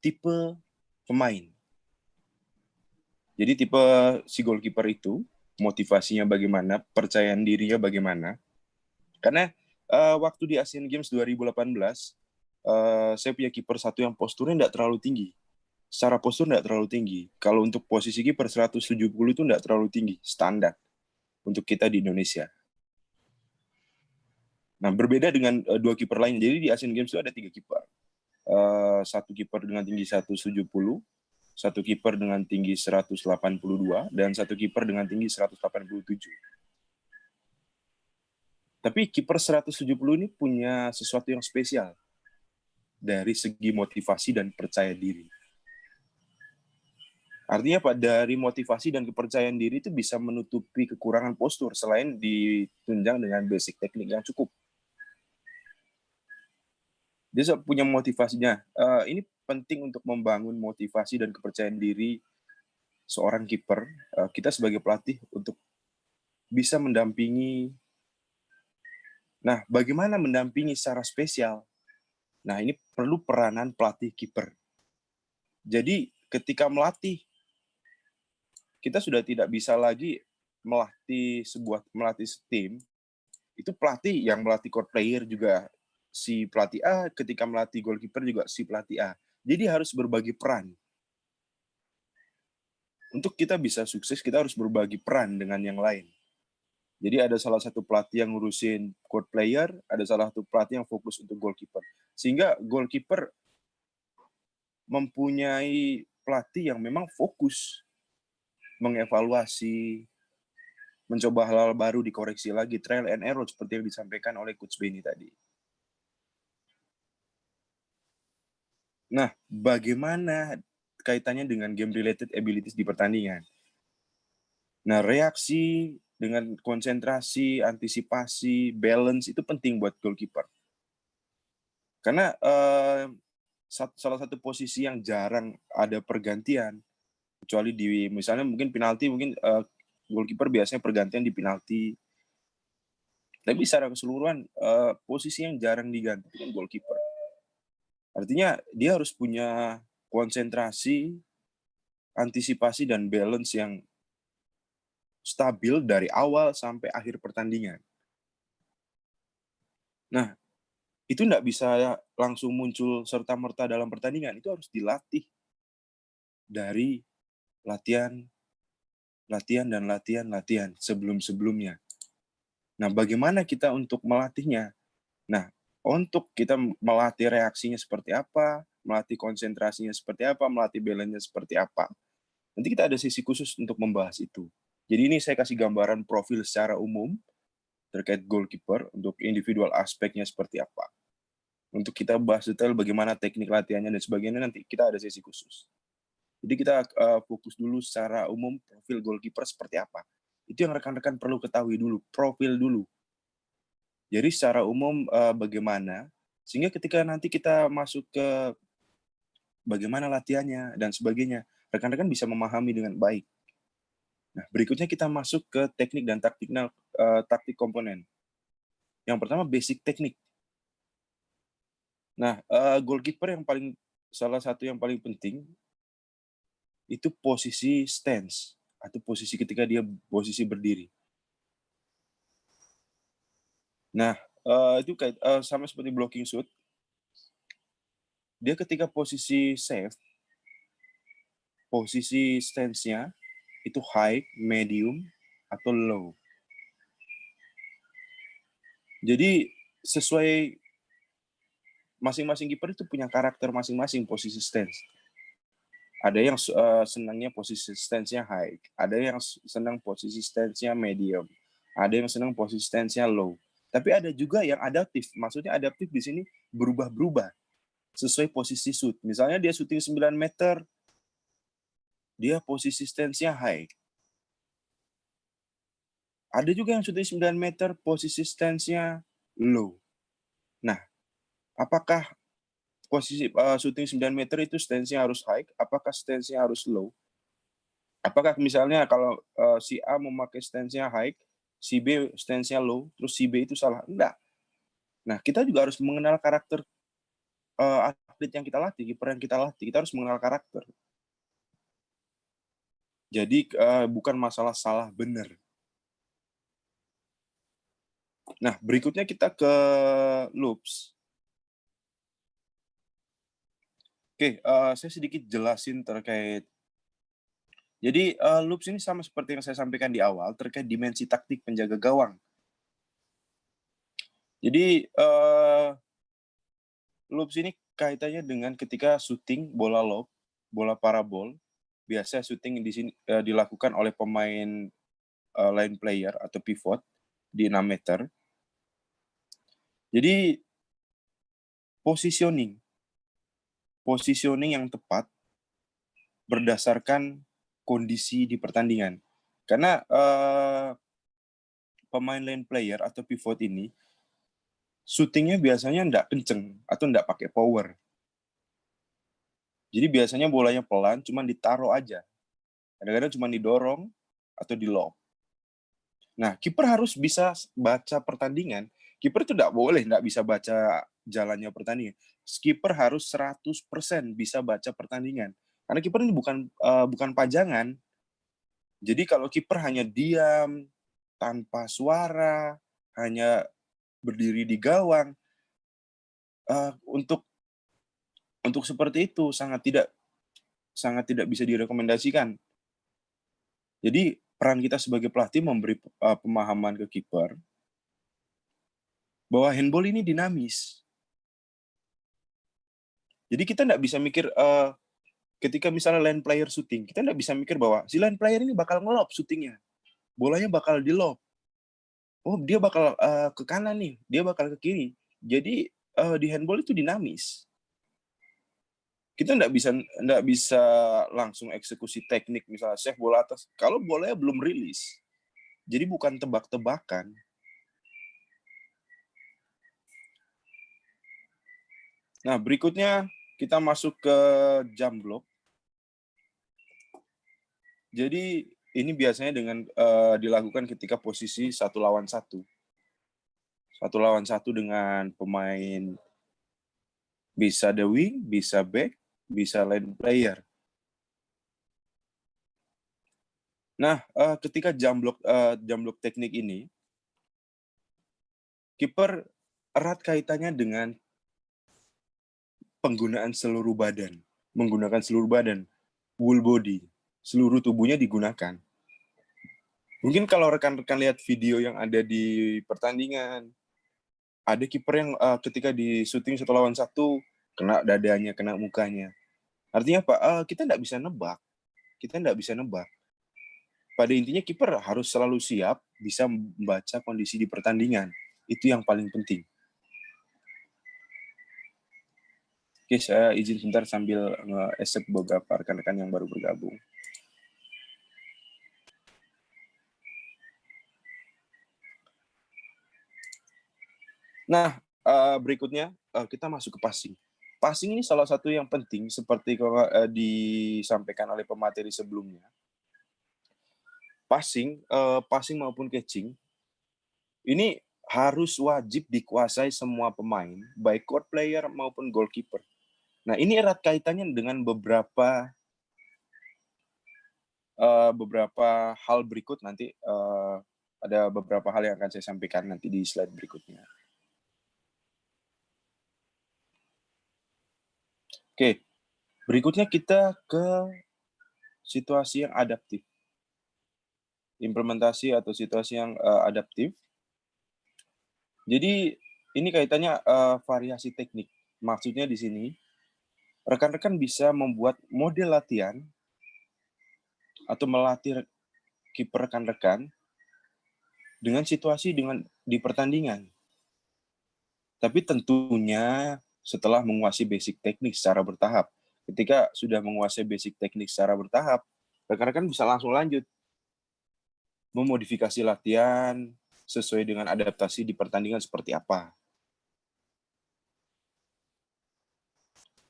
tipe pemain. Jadi tipe si goalkeeper itu, motivasinya bagaimana, percayaan dirinya bagaimana. Karena waktu di Asian Games 2018, saya punya kiper satu yang posturnya tidak terlalu tinggi. Secara postur tidak terlalu tinggi. Kalau untuk posisi kiper 170 itu tidak terlalu tinggi, standar untuk kita di Indonesia. Nah, berbeda dengan 2 kiper lain. Jadi di Asian Games itu ada 3 kiper. Satu kiper dengan tinggi 170, satu kiper dengan tinggi 182, dan satu kiper dengan tinggi 187. Tapi kiper 170 ini punya sesuatu yang spesial dari segi motivasi dan percaya diri. Artinya Pak, dari motivasi dan kepercayaan diri itu bisa menutupi kekurangan postur selain ditunjang dengan basic teknik yang cukup. Dia punya motivasinya. Ini penting untuk membangun motivasi dan kepercayaan diri seorang kiper. Kita sebagai pelatih untuk bisa mendampingi Nah, bagaimana mendampingi secara spesial? Nah, ini perlu peranan pelatih kiper. Jadi, ketika melatih, kita sudah tidak bisa lagi melatih tim, itu pelatih yang melatih core player juga si pelatih A, ketika melatih goalkeeper juga si pelatih A. Jadi harus berbagi peran. Untuk kita bisa sukses, kita harus berbagi peran dengan yang lain. Jadi ada salah satu pelatih yang ngurusin core player, ada salah satu pelatih yang fokus untuk goalkeeper. Sehingga goalkeeper mempunyai pelatih yang memang fokus mengevaluasi, mencoba hal-hal baru, dikoreksi lagi, trial and error seperti yang disampaikan oleh Coach Benny tadi. Nah, bagaimana kaitannya dengan game-related abilities di pertandingan? Nah, reaksi dengan konsentrasi, antisipasi, balance itu penting buat goalkeeper. Karena salah satu posisi yang jarang ada pergantian, kecuali di misalnya mungkin penalti, mungkin goalkeeper biasanya pergantian di penalti. Tapi secara keseluruhan posisi yang jarang diganti kan goalkeeper. Artinya dia harus punya konsentrasi, antisipasi dan balance yang stabil dari awal sampai akhir pertandingan. Nah, itu nggak bisa langsung muncul serta-merta dalam pertandingan. Itu harus dilatih dari latihan sebelum-sebelumnya. Nah, bagaimana kita untuk melatihnya? Nah, untuk kita melatih reaksinya seperti apa, melatih konsentrasinya seperti apa, melatih balance-nya seperti apa. Nanti kita ada sesi khusus untuk membahas itu. Jadi ini saya kasih gambaran profil secara umum terkait goalkeeper untuk individual aspeknya seperti apa. Untuk kita bahas detail bagaimana teknik latihannya dan sebagainya nanti kita ada sesi khusus. Jadi kita fokus dulu secara umum profil goalkeeper seperti apa. Itu yang rekan-rekan perlu ketahui dulu, profil dulu. Jadi secara umum bagaimana, sehingga ketika nanti kita masuk ke bagaimana latihannya dan sebagainya, rekan-rekan bisa memahami dengan baik. Nah, berikutnya kita masuk ke teknik dan taktik komponen. Yang pertama basic teknik. Nah, goalkeeper salah satu yang paling penting itu posisi stance atau posisi ketika dia posisi berdiri. Nah, itu sama seperti blocking shoot. Dia ketika posisi save, posisi stance-nya itu high, medium, atau low. Jadi sesuai masing-masing kiper itu punya karakter masing-masing posisi stance. Ada yang senangnya posisi stance-nya high, ada yang senang posisi stance-nya medium, ada yang senang posisi stance-nya low. Tapi ada juga yang adaptif. Maksudnya adaptif di sini berubah-berubah sesuai posisi shoot. Misalnya dia shooting 9 meter, dia posisi stance-nya high. Ada juga yang shooting 9 meter, posisi stance-nya low. Nah, apakah posisi shooting 9 meter itu stance-nya harus high? Apakah stance-nya harus low? Apakah misalnya kalau si A memakai stance-nya high, si B stance-nya low, terus si B itu salah? Enggak. Nah, kita juga harus mengenal karakter atlet yang kita latih, kiper yang kita latih. Kita harus mengenal karakter. Jadi bukan masalah salah benar. Nah, berikutnya kita ke loops. Oke, saya sedikit jelasin terkait. Jadi loops ini sama seperti yang saya sampaikan di awal terkait dimensi taktik penjaga gawang. Jadi loops ini kaitannya dengan ketika shooting bola lob, bola parabol, biasa shooting di sini dilakukan oleh pemain line player atau pivot di 6 meter. Jadi positioning yang tepat berdasarkan kondisi di pertandingan. Karena pemain line player atau pivot ini shootingnya biasanya nggak kenceng atau nggak pakai power. Jadi biasanya bolanya pelan, cuma ditaruh aja. Kadang-kadang cuma didorong atau di lob. Nah, kiper harus bisa baca pertandingan Kiper itu nggak bisa baca jalannya pertandingan. Kiper harus 100% bisa baca pertandingan. Karena kiper ini bukan pajangan. Jadi kalau kiper hanya diam, tanpa suara, hanya berdiri di gawang, untuk seperti itu sangat tidak bisa direkomendasikan. Jadi peran kita sebagai pelatih memberi pemahaman ke kiper bahwa handball ini dinamis. Jadi kita nggak bisa mikir ketika misalnya line player shooting, kita nggak bisa mikir bahwa si line player ini bakal ngelob shootingnya, bolanya bakal di lob. Oh, dia bakal ke kanan nih, dia bakal ke kiri. Jadi di handball itu dinamis. Kita nggak bisa langsung eksekusi teknik, misalnya save bola atas kalau bolanya belum rilis. Jadi bukan tebak-tebakan. Nah, berikutnya kita masuk ke jump block. Jadi ini biasanya dilakukan ketika posisi 1 lawan 1. 1 lawan 1 dengan pemain bisa the wing, bisa back, bisa line player. Nah, ketika jump block teknik ini, kiper erat kaitannya dengan menggunakan seluruh badan, full body, seluruh tubuhnya digunakan. Mungkin kalau rekan-rekan lihat video yang ada di pertandingan, ada kiper yang ketika di syuting 1 lawan 1 kena dadanya, kena mukanya. Artinya apa? Kita nggak bisa nebak. Pada intinya kiper harus selalu siap, bisa membaca kondisi di pertandingan. Itu yang paling penting. Oke, saya izin sebentar sambil nge-accept beberapa rekan-rekan yang baru bergabung. Nah, berikutnya kita masuk ke passing. Passing ini salah satu yang penting, seperti kalau disampaikan oleh pemateri sebelumnya. Passing maupun catching, ini harus wajib dikuasai semua pemain, baik court player maupun goalkeeper. Nah, ini erat kaitannya dengan beberapa hal berikut nanti. Ada beberapa hal yang akan saya sampaikan nanti di slide berikutnya. Oke, berikutnya kita ke situasi yang adaptif. Implementasi atau situasi yang adaptif. Jadi ini kaitannya variasi teknik. Maksudnya di sini, rekan-rekan bisa membuat model latihan atau melatih kiper rekan-rekan dengan situasi di pertandingan. Tapi tentunya setelah menguasai basic teknik secara bertahap. Ketika sudah menguasai basic teknik secara bertahap, rekan-rekan bisa langsung lanjut memodifikasi latihan sesuai dengan adaptasi di pertandingan seperti apa.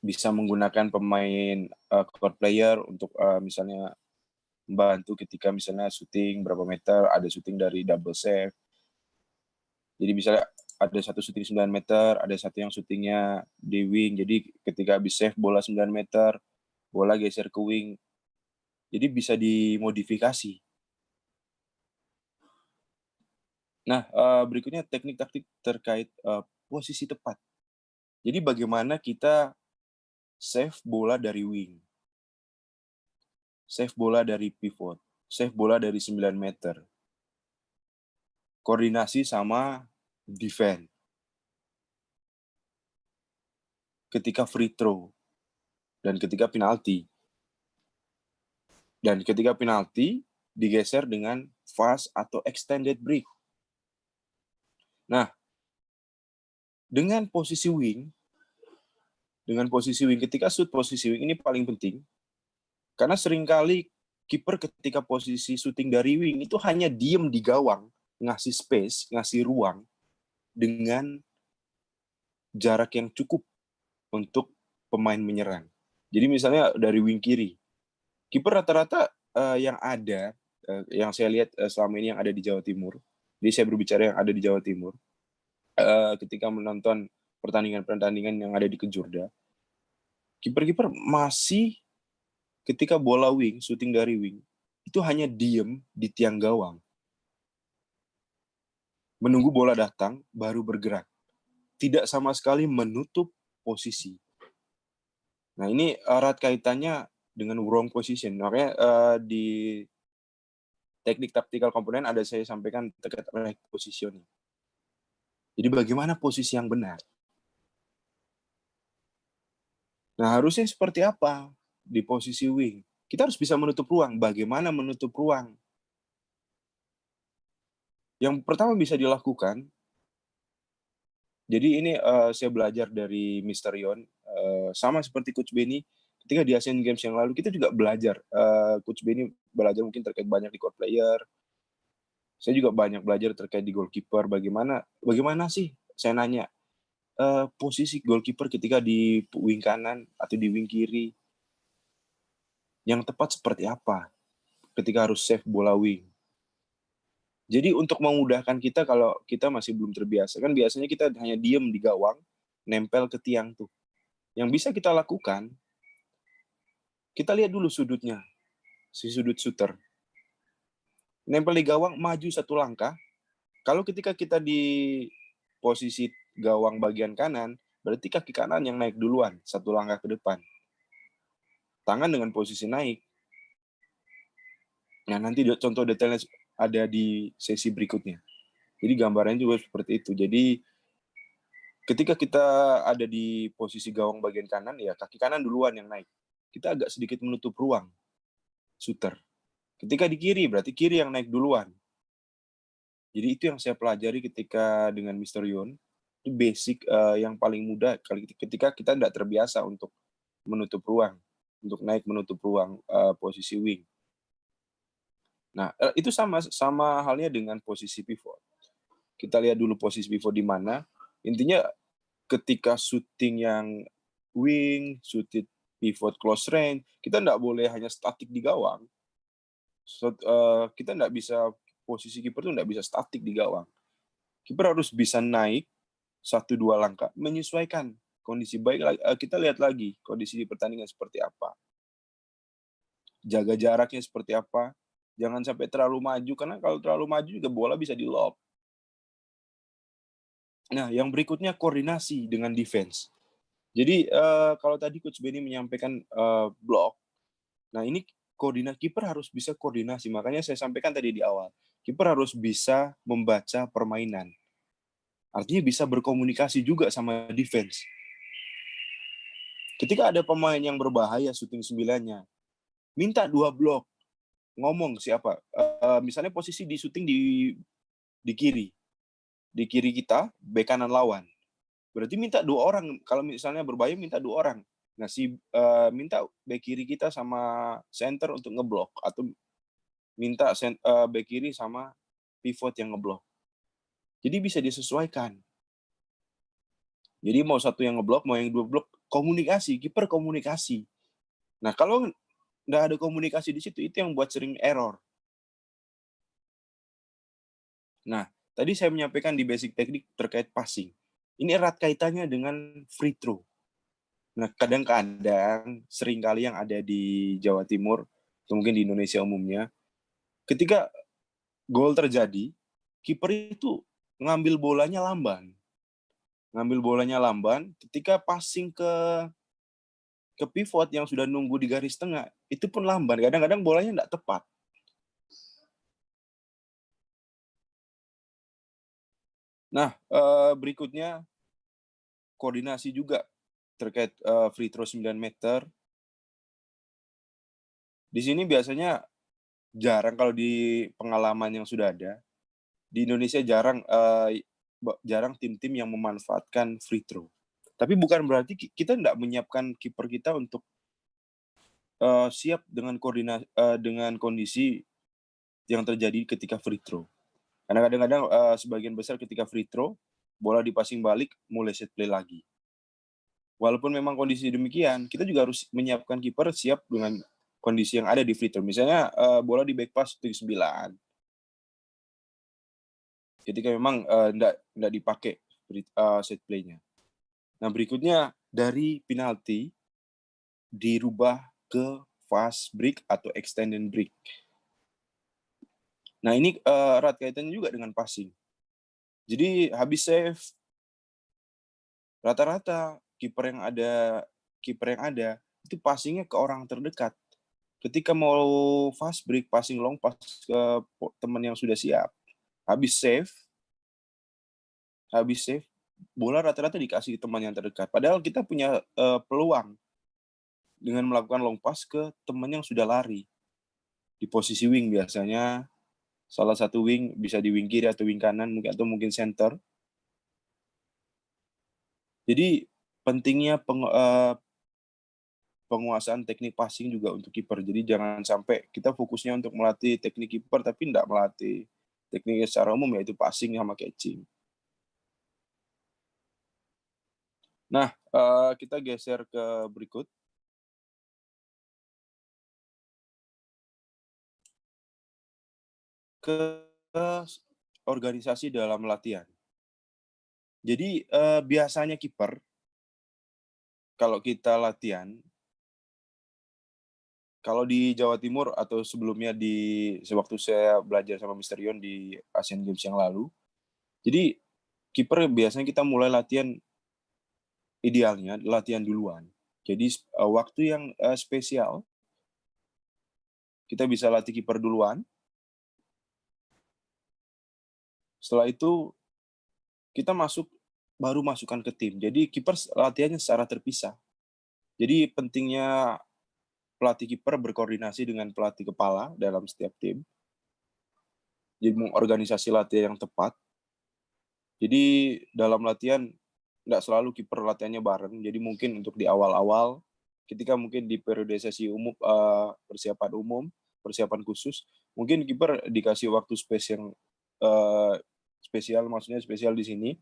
Bisa menggunakan pemain court player untuk misalnya membantu ketika misalnya syuting berapa meter, ada syuting dari double save. Jadi misalnya ada satu syuting 9 meter, ada satu yang syutingnya di wing. Jadi ketika habis save bola 9 meter, bola geser ke wing. Jadi bisa dimodifikasi. Nah, berikutnya teknik taktik terkait posisi tepat. Jadi bagaimana kita save bola dari wing, save bola dari pivot, save bola dari 9 meter. Koordinasi sama defense. Ketika free throw dan ketika penalti. Dan ketika penalti digeser dengan fast atau extended break. Nah, dengan posisi wing ketika shoot posisi wing ini paling penting. Karena seringkali kiper ketika posisi shooting dari wing itu hanya diem di gawang, ngasih space, ngasih ruang dengan jarak yang cukup untuk pemain menyerang. Jadi misalnya dari wing kiri, kiper rata-rata yang saya lihat selama ini yang ada di Jawa Timur, jadi saya berbicara yang ada di Jawa Timur, ketika menonton pertandingan-pertandingan yang ada di Kejurda, kiper-kiper masih ketika bola wing, syuting dari wing, itu hanya diem di tiang gawang. Menunggu bola datang, baru bergerak. Tidak sama sekali menutup posisi. Nah, ini erat kaitannya dengan wrong position. Makanya di teknik tactical komponen ada saya sampaikan terkait right positioning. Jadi bagaimana posisi yang benar? Nah, harusnya seperti apa di posisi wing? Kita harus bisa menutup ruang. Bagaimana menutup ruang? Yang pertama bisa dilakukan, jadi ini saya belajar dari Mr. Yon, sama seperti Coach Benny, ketika di Asian Games yang lalu, kita juga belajar. Coach Benny belajar mungkin terkait banyak di core player, saya juga banyak belajar terkait di goalkeeper, bagaimana sih, saya nanya, posisi goalkeeper ketika di wing kanan atau di wing kiri, yang tepat seperti apa ketika harus save bola wing. Jadi untuk memudahkan kita kalau kita masih belum terbiasa, kan biasanya kita hanya diem di gawang, nempel ke tiang tuh. Yang bisa kita lakukan, kita lihat dulu sudutnya, si sudut shooter. Nempel di gawang, maju satu langkah. Kalau ketika kita di posisi gawang bagian kanan, berarti kaki kanan yang naik duluan, satu langkah ke depan. Tangan dengan posisi naik. Nah, nanti contoh detailnya ada di sesi berikutnya. Jadi gambarannya juga seperti itu. Jadi ketika kita ada di posisi gawang bagian kanan, ya kaki kanan duluan yang naik. Kita agak sedikit menutup ruang shooter. Ketika di kiri, berarti kiri yang naik duluan. Jadi itu yang saya pelajari ketika dengan Mr. Yon. Itu basic yang paling mudah ketika kita tidak terbiasa untuk menutup ruang, untuk naik menutup ruang posisi wing. Nah, itu sama halnya dengan posisi pivot. Kita lihat dulu posisi pivot di mana. Intinya ketika shooting yang wing, shooting pivot close range, kita tidak boleh hanya statik di gawang. Kita tidak bisa, posisi kiper itu tidak bisa statik di gawang. Kiper harus bisa naik 1-2 langkah, menyesuaikan kondisi baik. Kita lihat lagi kondisi di pertandingan seperti apa. Jaga jaraknya seperti apa. Jangan sampai terlalu maju, karena kalau terlalu maju juga bola bisa di-lob. Nah, yang berikutnya koordinasi dengan defense. Jadi kalau tadi Coach Benny menyampaikan block, nah ini koordinasi, kiper harus bisa koordinasi. Makanya saya sampaikan tadi di awal, kiper harus bisa membaca permainan. Artinya bisa berkomunikasi juga sama defense. Ketika ada pemain yang berbahaya shooting 9-nya, minta 2 blok. Ngomong siapa? Misalnya posisi di shooting di kiri. Di kiri kita, bek kanan lawan. Berarti minta 2 orang. Kalau misalnya berbahaya, minta 2 orang. Nah, minta bek kiri kita sama center untuk ngeblok. Atau minta bek kiri sama pivot yang ngeblok. Jadi bisa disesuaikan. Jadi mau satu yang ngeblok, mau yang 2 blok, komunikasi, kiper komunikasi. Nah, kalau nggak ada komunikasi di situ, itu yang buat sering error. Nah, tadi saya menyampaikan di basic teknik terkait passing. Ini erat kaitannya dengan free throw. Nah, kadang-kadang seringkali yang ada di Jawa Timur, atau mungkin di Indonesia umumnya, ketika gol terjadi, kiper itu ngambil bolanya lamban. Ketika passing ke pivot yang sudah nunggu di garis tengah, itu pun lamban. Kadang-kadang bolanya nggak tepat. Nah, berikutnya koordinasi juga terkait free throw 9 meter. Di sini biasanya jarang, kalau di pengalaman yang sudah ada, di Indonesia jarang tim-tim yang memanfaatkan free throw. Tapi bukan berarti kita tidak menyiapkan kiper kita untuk siap dengan kondisi yang terjadi ketika free throw. Karena kadang-kadang sebagian besar ketika free throw, bola dipassing balik, mulai set play lagi. Walaupun memang kondisi demikian, kita juga harus menyiapkan kiper siap dengan kondisi yang ada di free throw. Misalnya bola di back pass 9. Ketika memang tidak dipakai set play-nya. Nah, berikutnya dari penalti dirubah ke fast break atau extended break. Nah, ini erat kaitannya juga dengan passing. Jadi habis save, rata-rata kiper yang ada itu passingnya ke orang terdekat. Ketika mau fast break, passing long pass ke teman yang sudah siap. Habis save, bola rata-rata dikasih teman yang terdekat. Padahal kita punya peluang dengan melakukan long pass ke teman yang sudah lari. Di posisi wing biasanya, salah satu wing bisa di wing kiri atau wing kanan, atau mungkin center. Jadi pentingnya penguasaan teknik passing juga untuk kiper. Jadi jangan sampai kita fokusnya untuk melatih teknik kiper tapi tidak melatih teknik secara umum, yaitu passing sama catching. Nah, kita geser ke berikut. Ke organisasi dalam latihan. Jadi biasanya kiper kalau kita latihan, kalau di Jawa Timur atau sebelumnya sewaktu saya belajar sama Mr. Yon di Asian Games yang lalu, jadi kiper biasanya kita mulai latihan, idealnya latihan duluan. Jadi waktu yang spesial kita bisa latih kiper duluan. Setelah itu kita baru masukkan ke tim. Jadi kiper latihannya secara terpisah. Jadi pentingnya pelatih kiper berkoordinasi dengan pelatih kepala dalam setiap tim. Jadi mengorganisasi latihan yang tepat. Jadi dalam latihan nggak selalu kiper latihannya bareng. Jadi mungkin untuk di awal-awal, ketika mungkin di periode sesi umum, persiapan khusus, mungkin kiper dikasih waktu spesial, maksudnya spesial di sini,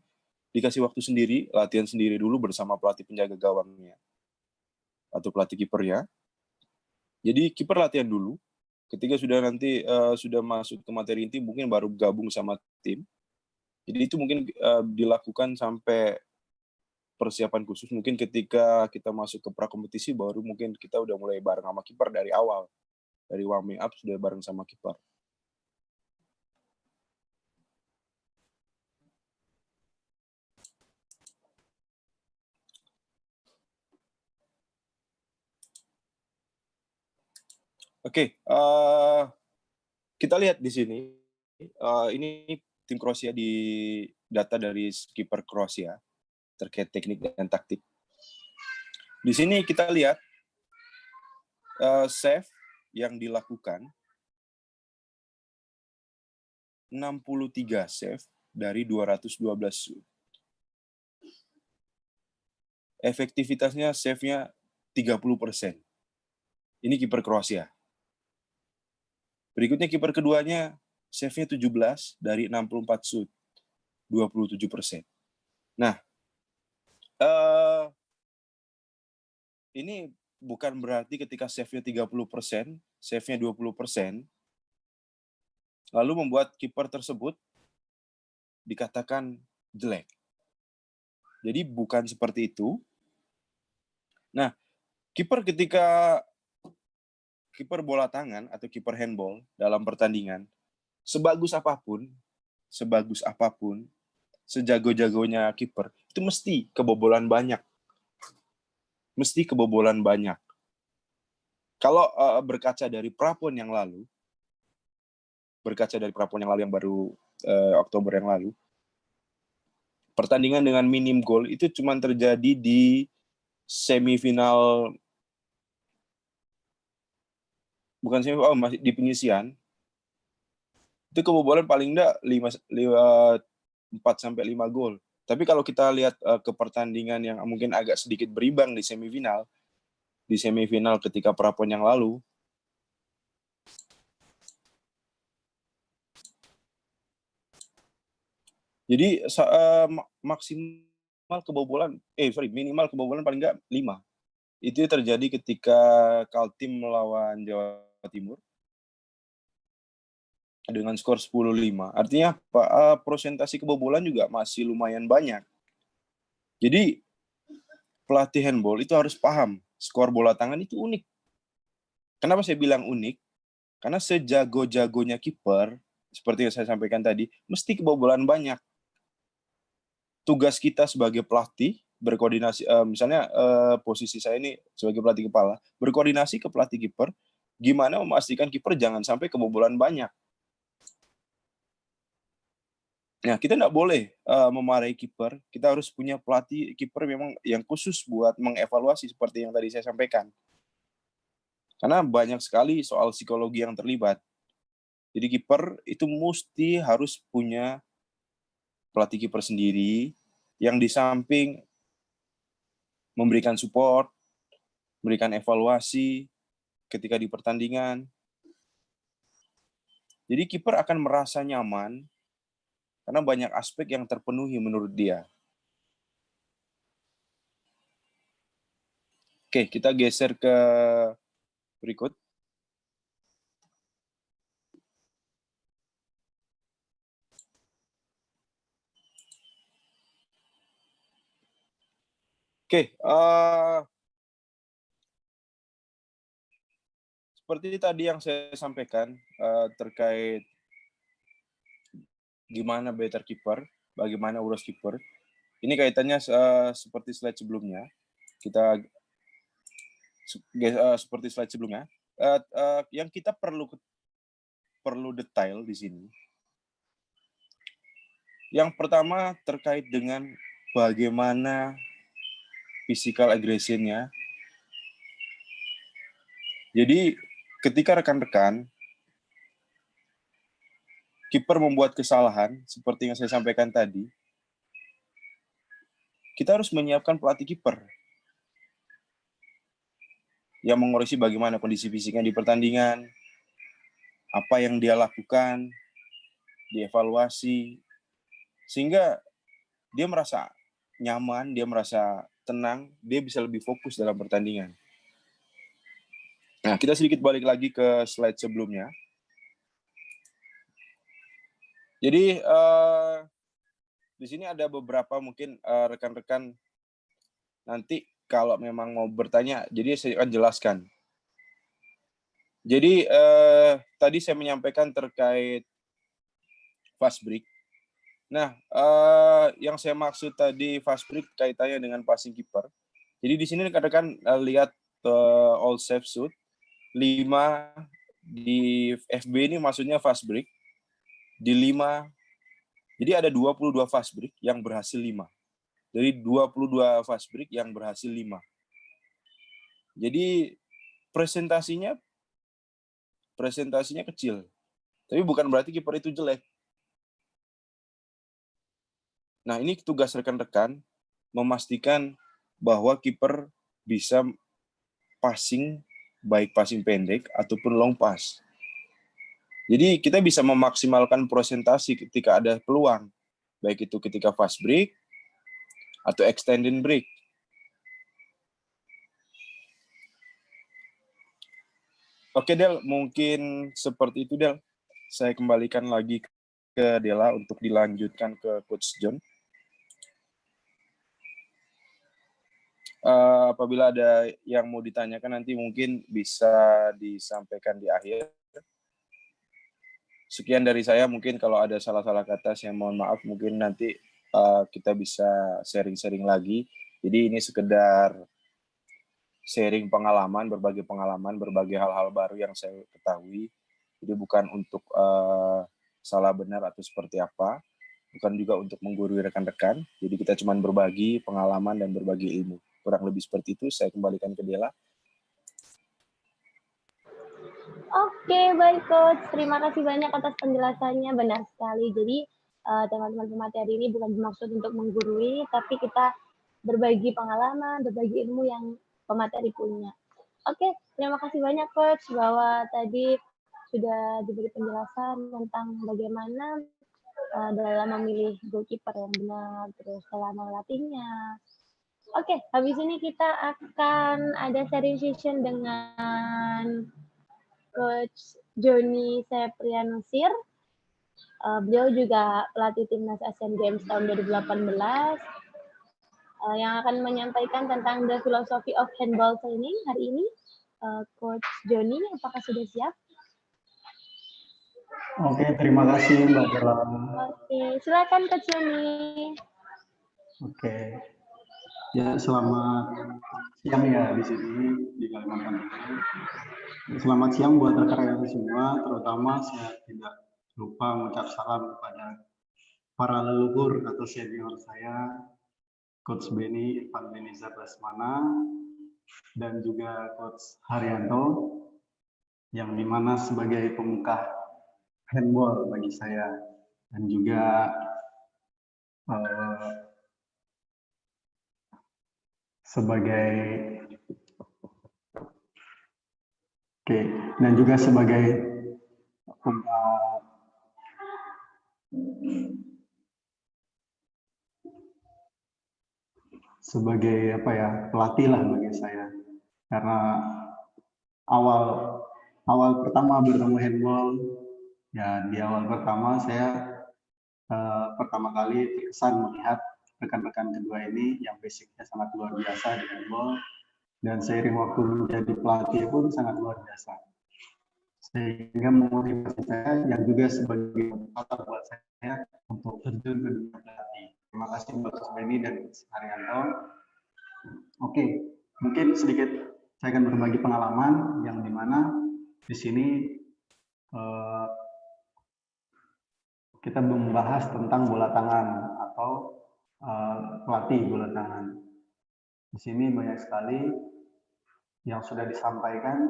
dikasih waktu sendiri, latihan sendiri dulu bersama pelatih penjaga gawangnya atau pelatih kipernya. Jadi kiper latihan dulu. Ketika sudah nanti sudah masuk ke materi inti, mungkin baru gabung sama tim. Jadi itu mungkin dilakukan sampai persiapan khusus. Mungkin ketika kita masuk ke prakompetisi, baru mungkin kita udah mulai bareng sama kiper dari awal. Dari warming up sudah bareng sama kiper. Oke, kita lihat di sini. Ini tim Kroasia di data dari kiper Kroasia terkait teknik dan taktik. Di sini kita lihat save yang dilakukan 63 save dari 212. Efektivitasnya save-nya 30%. Ini kiper Kroasia. Berikutnya kiper keduanya, save-nya 17 dari 64 shoot, 27%. Nah, ini bukan berarti ketika save-nya 30%, save-nya 20%, lalu membuat kiper tersebut dikatakan jelek. Jadi bukan seperti itu. Nah, ketika kiper bola tangan atau kiper handball dalam pertandingan, sebagus apapun, sejago-jagonya kiper, itu mesti kebobolan banyak. Kalau berkaca dari Prapon yang lalu yang baru Oktober yang lalu, pertandingan dengan minim gol itu cuma terjadi di semifinal, masih di penyisian. Itu kebobolan paling enggak 4-5 gol. Tapi kalau kita lihat ke pertandingan yang mungkin agak sedikit berimbang di semifinal ketika Prapon yang lalu, jadi minimal kebobolan paling enggak 5. Itu terjadi ketika Kaltim melawan Jawa Timur. dengan skor 10-5. Artinya prosentasi kebobolan juga masih lumayan banyak. Jadi pelatih handball itu harus paham skor bola tangan itu unik. Kenapa saya bilang unik? Karena sejago-jagonya kiper, seperti yang saya sampaikan tadi, mesti kebobolan banyak. Tugas kita sebagai pelatih berkoordinasi, misalnya posisi saya ini sebagai pelatih kepala, berkoordinasi ke pelatih kiper, gimana memastikan kiper jangan sampai kebobolan banyak. Nah, kita nggak boleh memarahi kiper. Kita harus punya pelatih kiper memang yang khusus buat mengevaluasi seperti yang tadi saya sampaikan. Karena banyak sekali soal psikologi yang terlibat. Jadi kiper itu mesti harus punya pelatih kiper sendiri yang di samping memberikan support, memberikan evaluasi ketika di pertandingan. Jadi kiper akan merasa nyaman karena banyak aspek yang terpenuhi menurut dia. Oke, kita geser ke berikut. Oke, seperti tadi yang saya sampaikan terkait gimana better keeper, bagaimana urus keeper. Ini kaitannya seperti slide sebelumnya. Kita seperti slide sebelumnya. Yang kita perlu detail di sini. Yang pertama terkait dengan bagaimana physical aggression-nya. Jadi ketika rekan-rekan kiper membuat kesalahan seperti yang saya sampaikan tadi, kita harus menyiapkan pelatih kiper yang mengoreksi bagaimana kondisi fisiknya di pertandingan, apa yang dia lakukan, dievaluasi, sehingga dia merasa nyaman, dia merasa tenang, dia bisa lebih fokus dalam pertandingan. Nah, kita sedikit balik lagi ke slide sebelumnya. Jadi, di sini ada beberapa mungkin rekan-rekan nanti kalau memang mau bertanya, jadi saya akan jelaskan. Jadi, tadi saya menyampaikan terkait fast break. Nah, yang saya maksud tadi fast break kaitannya dengan passing keeper. Jadi di sini rekan-rekan lihat all safe shoot 5 di FB ini maksudnya fast break. Di 5, jadi ada 22 fast break yang berhasil 5. Dari 22 fast break yang berhasil 5. Jadi presentasinya kecil. Tapi bukan berarti kiper itu jelek. Nah, ini tugas rekan-rekan memastikan bahwa kiper bisa passing, baik passing pendek ataupun long pass. Jadi kita bisa memaksimalkan presentasi ketika ada peluang, baik itu ketika fast break atau extended break. Oke Del, mungkin seperti itu Del. Saya kembalikan lagi ke Dela untuk dilanjutkan ke Coach John. Apabila ada yang mau ditanyakan nanti mungkin bisa disampaikan di akhir. Sekian dari saya, mungkin kalau ada salah-salah kata saya mohon maaf, mungkin nanti kita bisa sharing-sharing lagi. Jadi ini sekedar sharing pengalaman, berbagi hal-hal baru yang saya ketahui. Jadi bukan untuk salah benar atau seperti apa, bukan juga untuk menggurui rekan-rekan. Jadi kita cuma berbagi pengalaman dan berbagi ilmu. Kurang lebih seperti itu, saya kembalikan ke Dela. Oke, baik Coach. Terima kasih banyak atas penjelasannya, benar sekali. Jadi teman-teman pemateri ini bukan bermaksud untuk menggurui, tapi kita berbagi pengalaman, berbagi ilmu yang pemateri punya. Oke, terima kasih banyak Coach bahwa tadi sudah diberi penjelasan tentang bagaimana dalam memilih goalkeeper yang benar, terus selama melatihnya. Oke, habis ini kita akan ada sharing session dengan Coach Joni Seprianusir. Beliau juga pelatih timnas Asian Games tahun 2018 yang akan menyampaikan tentang the philosophy of handball training hari ini. Coach Joni, apakah sudah siap? Oke, terima kasih Mbak Bella. Oke, silakan Coach Joni. Oke, ya selamat siang ya di sini di Kalimantan Timur. Selamat siang buat rekan-rekan semua, terutama saya tidak lupa mengucap salam kepada para leluhur atau senior saya, Coach Beni Irfan Benizar Lesmana, dan juga Coach Haryanto, yang dimana sebagai pemuka handball bagi saya, dan juga dan juga sebagai pelatih lah bagi saya, karena awal pertama bertemu handball ya, di awal pertama saya pertama kali terkesan melihat rekan-rekan kedua ini yang basicnya sangat luar biasa di handball, dan seiring waktu menjadi pelatih pun sangat luar biasa, sehingga memotivasi saya yang juga sebagai motivator buat saya untuk terjun ke dunia pelatih. Terima kasih buat Coach Beni dan Coach Haryanto. Oke, mungkin sedikit saya akan berbagi pengalaman yang dimana di sini kita membahas tentang bola tangan atau pelatih bola tangan. Di sini banyak sekali yang sudah disampaikan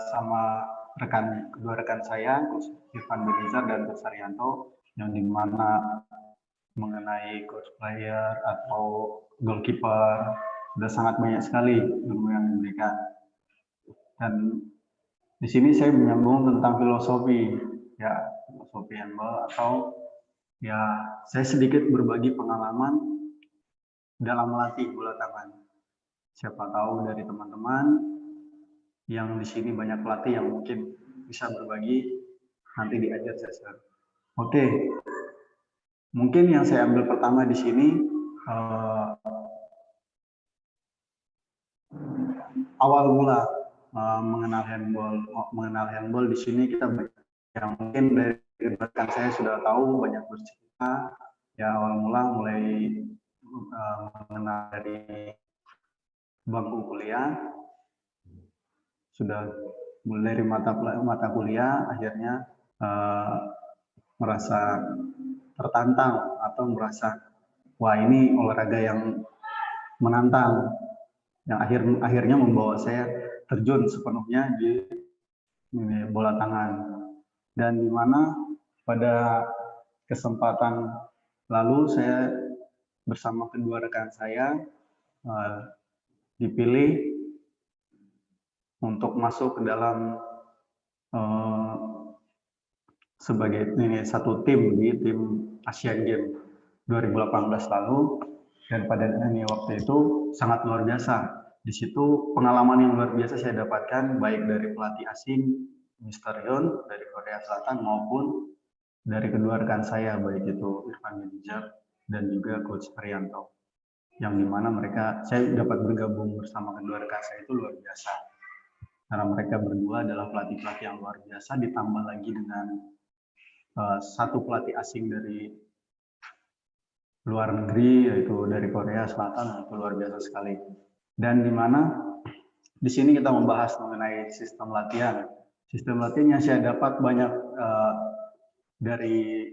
sama kedua rekan saya, Coach Irfan Benizar dan Coach Haryanto, yang dimana mengenai coach player atau goalkeeper sudah sangat banyak sekali ilmu yang diberikan. Dan di sini saya menyambung tentang filosofi handball, atau ya saya sedikit berbagi pengalaman dalam melatih bola tangan. Siapa tahu dari teman-teman yang di sini banyak pelatih yang mungkin bisa berbagi nanti di akhir sesi. Oke, mungkin yang saya ambil pertama di sini awal mula mengenal handball di sini kita banyak yang mungkin dari rekan saya sudah tahu banyak bercerita ya, awal mula mulai mengenal dari bangku kuliah, sudah mulai dari mata kuliah, akhirnya merasa tertantang atau merasa wah ini olahraga yang menantang, yang akhirnya membawa saya terjun sepenuhnya di bola tangan. Dan di mana pada kesempatan lalu saya bersama kedua rekan saya dipilih untuk masuk ke dalam sebagai satu tim di tim Asian Games 2018 lalu, dan pada waktu itu sangat luar biasa. Di situ pengalaman yang luar biasa saya dapatkan baik dari pelatih asing Mr. Yon dari Korea Selatan maupun dari kedua rekan saya, baik itu Irfan Benizar dan juga Coach Haryanto, yang dimana saya dapat bergabung bersama kedua rekan saya itu luar biasa, karena mereka berdua adalah pelatih-pelatih yang luar biasa, ditambah lagi dengan satu pelatih asing dari luar negeri yaitu dari Korea Selatan, itu luar biasa sekali. Dan dimana di sini kita membahas mengenai sistem latihan. Sistem latihan yang saya dapat banyak dari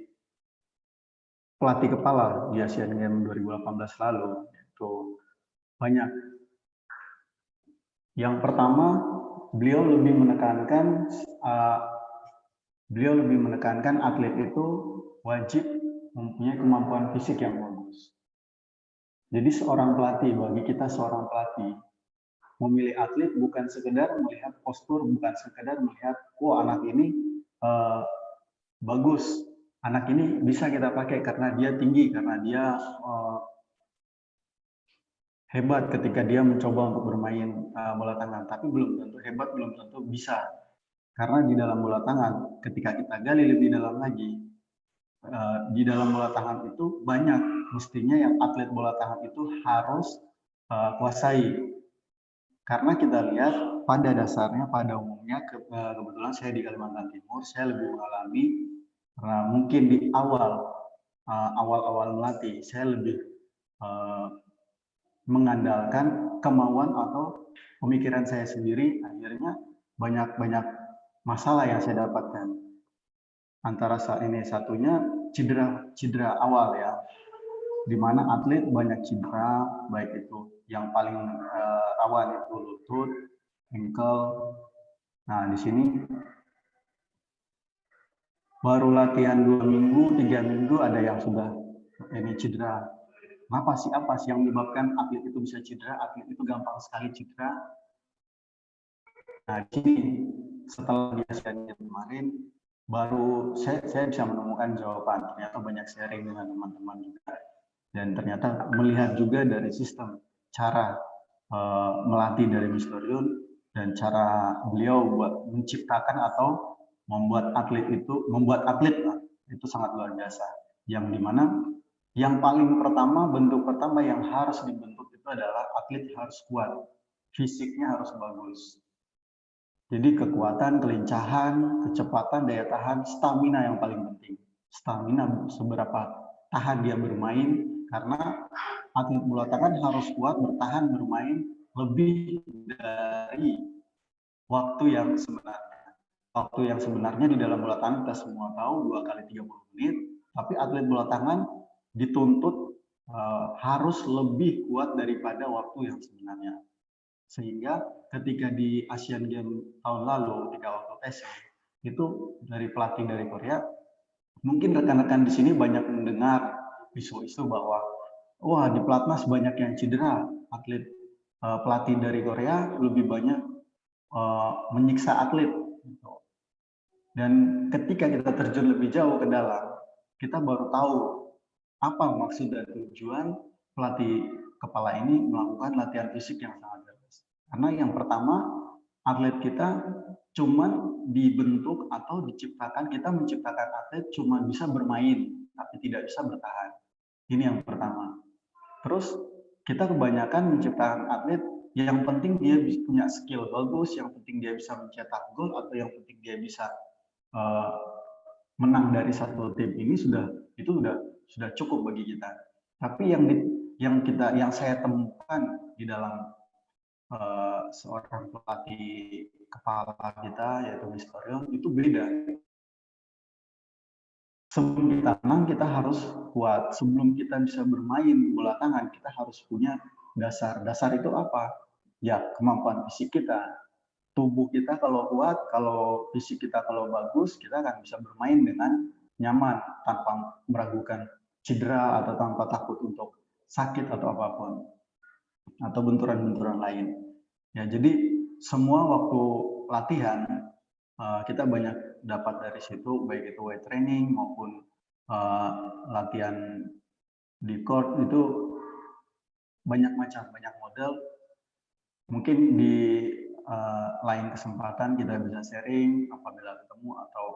pelatih kepala di Asian Games 2018 lalu, itu banyak. Yang pertama, beliau lebih menekankan atlet itu wajib mempunyai kemampuan fisik yang bagus. Jadi bagi kita seorang pelatih, memilih atlet bukan sekedar melihat postur, bukan sekedar melihat, anak ini bagus, anak ini bisa kita pakai karena dia tinggi, karena dia hebat ketika dia mencoba untuk bermain bola tangan. Tapi belum tentu hebat, belum tentu bisa. Karena di dalam bola tangan, ketika kita gali lebih dalam lagi, di dalam bola tangan itu banyak mestinya yang atlet bola tangan itu harus kuasai. Karena kita lihat pada dasarnya, pada umumnya, kebetulan saya di Kalimantan Timur, saya lebih mengalami karena mungkin di awal-awal melatih, saya lebih mengandalkan kemauan atau pemikiran saya sendiri, akhirnya banyak masalah yang saya dapatkan. Antara saat ini satunya cedera awal ya, di mana atlet banyak cedera, baik itu yang paling rawan itu lutut, ankle. Nah di sini baru latihan 2 minggu, 3 minggu ada yang sudah ini cedera. Apa sih yang menyebabkan atlet itu bisa cedera? Atlet itu gampang sekali cedera. Nah, di sini setelah di Asian Games kemarin, baru saya bisa menemukan jawaban. Ternyata banyak sharing dengan teman-teman juga. Dan ternyata melihat juga dari sistem cara melatih dari Mr. Yun dan cara beliau buat menciptakan atau membuat atlet itu sangat luar biasa. Yang dimana yang paling pertama, bentuk pertama yang harus dibentuk itu adalah atlet harus kuat, fisiknya harus bagus. Jadi kekuatan, kelincahan, kecepatan, daya tahan, stamina yang paling penting. Stamina seberapa tahan dia bermain, karena atlet bola tangan harus kuat bertahan bermain lebih dari waktu yang sebenarnya. Waktu yang sebenarnya di dalam bola tangan kita semua tahu 2 kali 30 menit, tapi atlet bola tangan dituntut harus lebih kuat daripada waktu yang sebenarnya. Sehingga ketika di Asian Games tahun lalu, ketika waktu tes itu dari pelatih dari Korea, mungkin rekan-rekan di sini banyak mendengar isu-isu bahwa wah di pelatnas banyak yang cedera, atlet pelatih dari Korea lebih banyak menyiksa atlet. Gitu. Dan ketika kita terjun lebih jauh ke dalam, kita baru tahu apa maksud dan tujuan pelatih kepala ini melakukan latihan fisik yang sangat keras. Karena yang pertama, atlet kita cuman dibentuk atau diciptakan, kita menciptakan atlet cuma bisa bermain, tapi tidak bisa bertahan. Ini yang pertama. Terus kita kebanyakan menciptakan atlet yang penting dia punya skill bagus, yang penting dia bisa mencetak gol, atau yang penting dia bisa menang dari satu tim ini sudah cukup bagi kita. Tapi yang saya temukan di dalam seorang pelatih kepala kita yaitu Mr. Yun itu beda. Sebelum kita menang kita harus kuat. Sebelum kita bisa bermain bola tangan kita harus punya dasar. Dasar itu apa? Ya kemampuan fisik kita. Tubuh kita kalau kuat, kalau fisik kita kalau bagus, kita akan bisa bermain dengan nyaman tanpa meragukan cedera atau tanpa takut untuk sakit atau apapun atau benturan-benturan lain. Ya, jadi semua waktu latihan kita banyak dapat dari situ, baik itu weight training maupun latihan di court itu banyak macam, banyak model. Mungkin di lain kesempatan kita bisa sharing apabila ketemu atau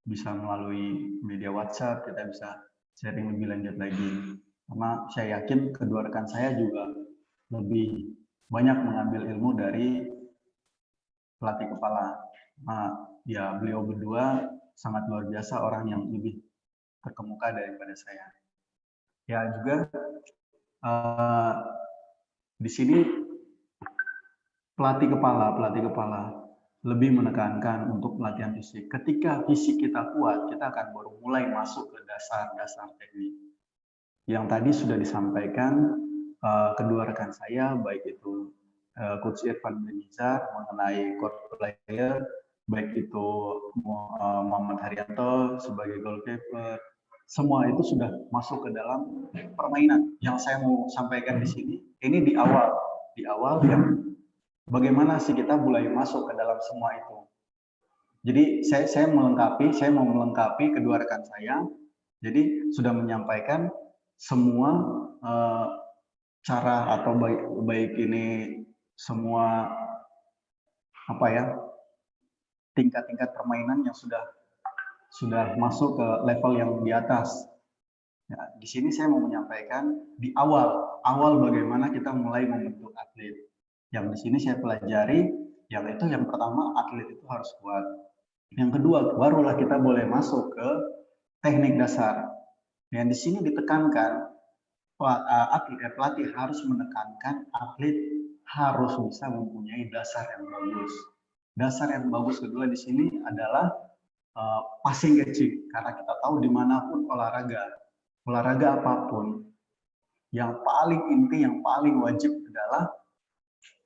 bisa melalui media WhatsApp kita bisa sharing lebih lanjut lagi. Karena saya yakin kedua rekan saya juga lebih banyak mengambil ilmu dari pelatih kepala. Nah, ya beliau berdua sangat luar biasa, orang yang lebih terkemuka daripada saya. Ya juga di sini pelatih kepala lebih menekankan untuk latihan fisik. Ketika fisik kita kuat, kita akan baru mulai masuk ke dasar-dasar teknik. Yang tadi sudah disampaikan kedua rekan saya, baik itu Coach Irfan Benizar mengenai court player, baik itu Muhammad Haryanto sebagai goalkeeper, semua itu sudah masuk ke dalam permainan. Yang saya mau sampaikan di sini, ini di awal yang bagaimana sih kita mulai masuk ke dalam semua itu. Jadi saya mau melengkapi kedua rekan saya. Jadi sudah menyampaikan semua cara atau baik ini semua tingkat-tingkat permainan yang sudah masuk ke level yang di atas. Ya, di sini saya mau menyampaikan di awal bagaimana kita mulai membentuk atlet. Yang di sini saya pelajari, yaitu yang pertama atlet itu harus kuat. Yang kedua, barulah kita boleh masuk ke teknik dasar. Yang di sini ditekankan pelatih harus menekankan atlet harus bisa mempunyai dasar yang bagus. Dasar yang bagus kedua di sini adalah passing catching, karena kita tahu dimanapun olahraga apapun, yang paling inti, yang paling wajib adalah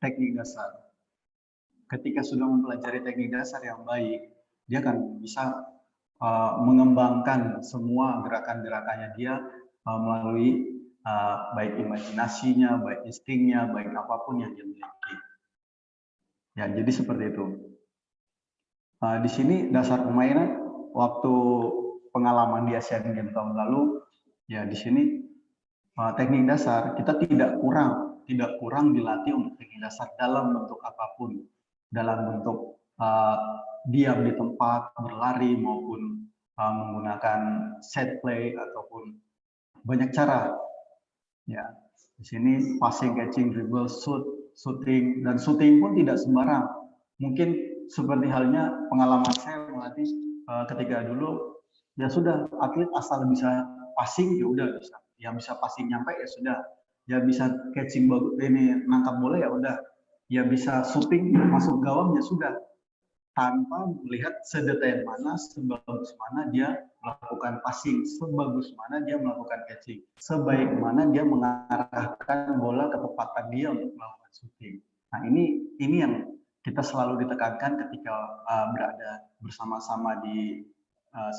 teknik dasar. Ketika sudah mempelajari teknik dasar yang baik, dia akan bisa mengembangkan semua gerakan-gerakannya dia melalui baik imajinasinya, baik instingnya, baik apapun yang dia miliki. Ya, jadi seperti itu. Di sini dasar permainan waktu pengalaman di Asian Games tahun lalu, ya di sini teknik dasar kita tidak kurang dilatih untuk teknik dasar dalam bentuk apapun, dalam bentuk diam di tempat, berlari maupun menggunakan set play ataupun banyak cara. Ya, di sini passing, catching, dribble, shooting, dan shooting pun tidak sembarang. Mungkin seperti halnya pengalaman saya melatih ketika dulu, ya sudah atlet asal bisa passing ya udah bisa, yang bisa passing nyampe ya sudah, ya bisa catching bagus, ini nangkap bola ya udah, ya bisa shooting masuk gawang ya sudah, tanpa melihat sedetail mana, sebagus mana dia melakukan passing, sebagus mana dia melakukan catching, sebaik mana dia mengarahkan bola ke tempatan dia untuk melakukan shooting. Nah ini yang kita selalu ditekankan ketika berada bersama-sama di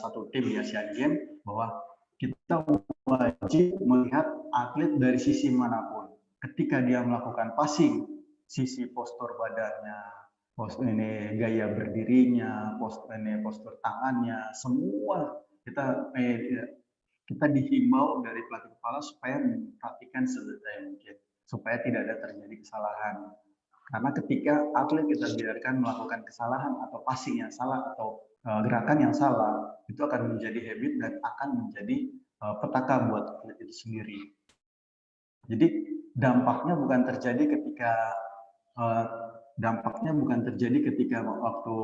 satu tim di Asian Games, bahwa kita wajib melihat atlet dari sisi manapun. Ketika dia melakukan passing, sisi postur badannya, ini gaya berdirinya, postur tangannya, semua kita dihimbau dari pelatih kepala supaya memperhatikan sedetail mungkin, supaya tidak ada terjadi kesalahan. Karena ketika atlet kita biarkan melakukan kesalahan atau passing yang salah atau gerakan yang salah, itu akan menjadi habit dan akan menjadi petaka buat atlet itu sendiri. Jadi dampaknya bukan terjadi ketika waktu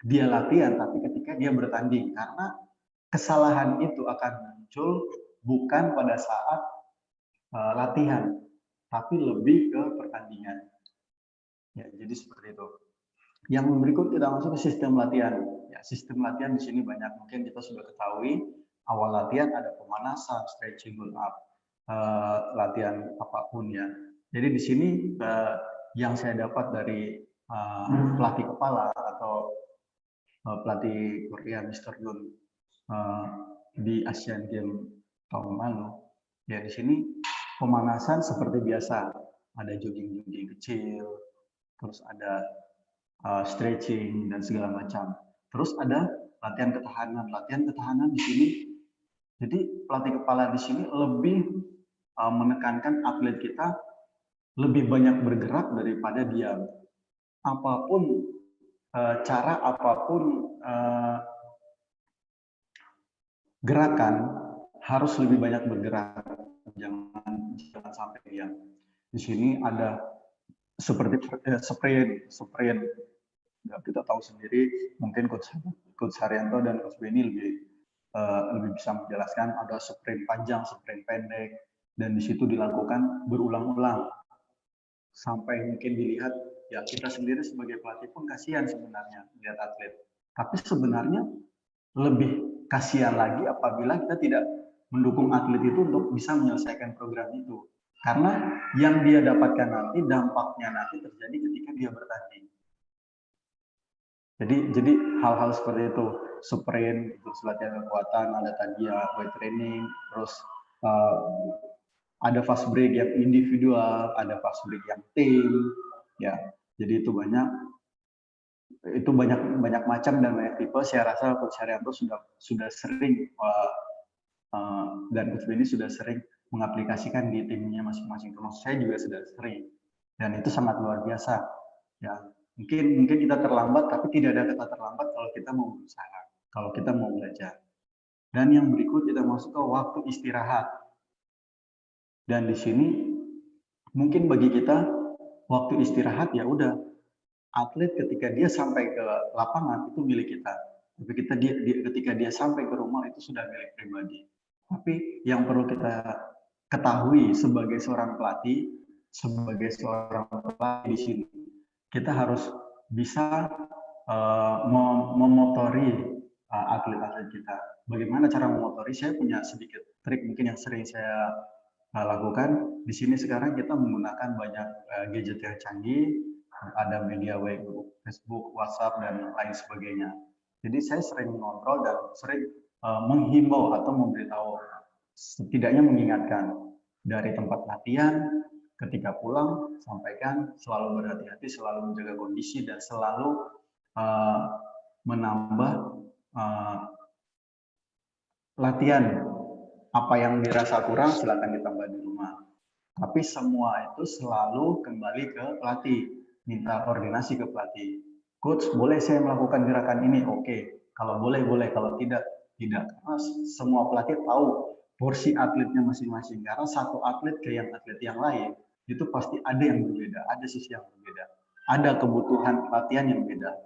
dia latihan, tapi ketika dia bertanding. Karena kesalahan itu akan muncul bukan pada saat latihan, tapi lebih ke pertandingan. Ya, jadi seperti itu. Yang berikut kita masuk ke sistem latihan. Ya, sistem latihan di sini banyak, mungkin kita sudah ketahui. Awal latihan ada pemanasan, stretching, build up, latihan apapun ya. Jadi di sini yang saya dapat dari pelatih kepala atau pelatih Korea Mr. Gun di Asian Games tahun lalu, ya di sini pemanasan seperti biasa, ada jogging kecil, terus ada stretching dan segala macam. Terus ada latihan ketahanan. Latihan ketahanan di sini, jadi pelatih kepala di sini lebih menekankan atlet kita lebih banyak bergerak daripada diam. Apapun cara, apapun gerakan harus lebih banyak bergerak, jangan sampai diam. Di sini ada seperti sprint. Ya, kita tahu sendiri, mungkin Coach Haryanto dan Coach Benny lebih bisa menjelaskan, ada sprint panjang, sprint pendek, dan di situ dilakukan berulang-ulang sampai mungkin dilihat, ya kita sendiri sebagai pelatih pun kasihan sebenarnya lihat atlet. Tapi sebenarnya lebih kasihan lagi apabila kita tidak mendukung atlet itu untuk bisa menyelesaikan program itu. Karena yang dia dapatkan nanti, dampaknya nanti terjadi ketika dia bertanding. Jadi hal-hal seperti itu, sprint, terus latihan kekuatan, ada tadi ya weight training, terus ada fast break yang individual, ada fast break yang tim, ya. Jadi itu banyak macam dan banyak tipe. Saya rasa Coach Haryanto sudah sering dan Coach Benny sudah sering mengaplikasikan di timnya masing-masing. Termasuk saya juga sudah sering, dan itu sangat luar biasa. Ya, mungkin kita terlambat, tapi tidak ada kata terlambat kalau kita mau berusaha. kalau kita mau belajar. Dan yang berikut kita masuk ke waktu istirahat. Dan di sini mungkin bagi kita waktu istirahat ya udah, atlet ketika dia sampai ke lapangan itu milik kita. Tapi ketika dia sampai ke rumah itu sudah milik pribadi. Tapi yang perlu kita ketahui sebagai seorang pelatih di sini, kita harus bisa memotori atlet-atlet kita. Bagaimana cara memotori? Saya punya sedikit trik mungkin yang sering saya lakukan. Di sini sekarang kita menggunakan banyak gadget yang canggih, ada media baik Facebook, WhatsApp, dan lain sebagainya. Jadi saya sering mengontrol dan sering menghimbau atau memberitahu, setidaknya mengingatkan dari tempat latihan, ketika pulang, sampaikan selalu berhati-hati, selalu menjaga kondisi, dan selalu menambah latihan. Apa yang dirasa kurang silakan ditambah di rumah. Tapi semua itu selalu kembali ke pelatih, minta koordinasi ke pelatih. Coach, boleh saya melakukan gerakan ini? Oke. Kalau boleh, boleh. Kalau tidak, tidak. Karena semua pelatih tahu porsi atletnya masing-masing. Karena satu atlet ke yang atlet yang lain, itu pasti ada yang berbeda, ada sisi yang berbeda. Ada kebutuhan latihan yang beda.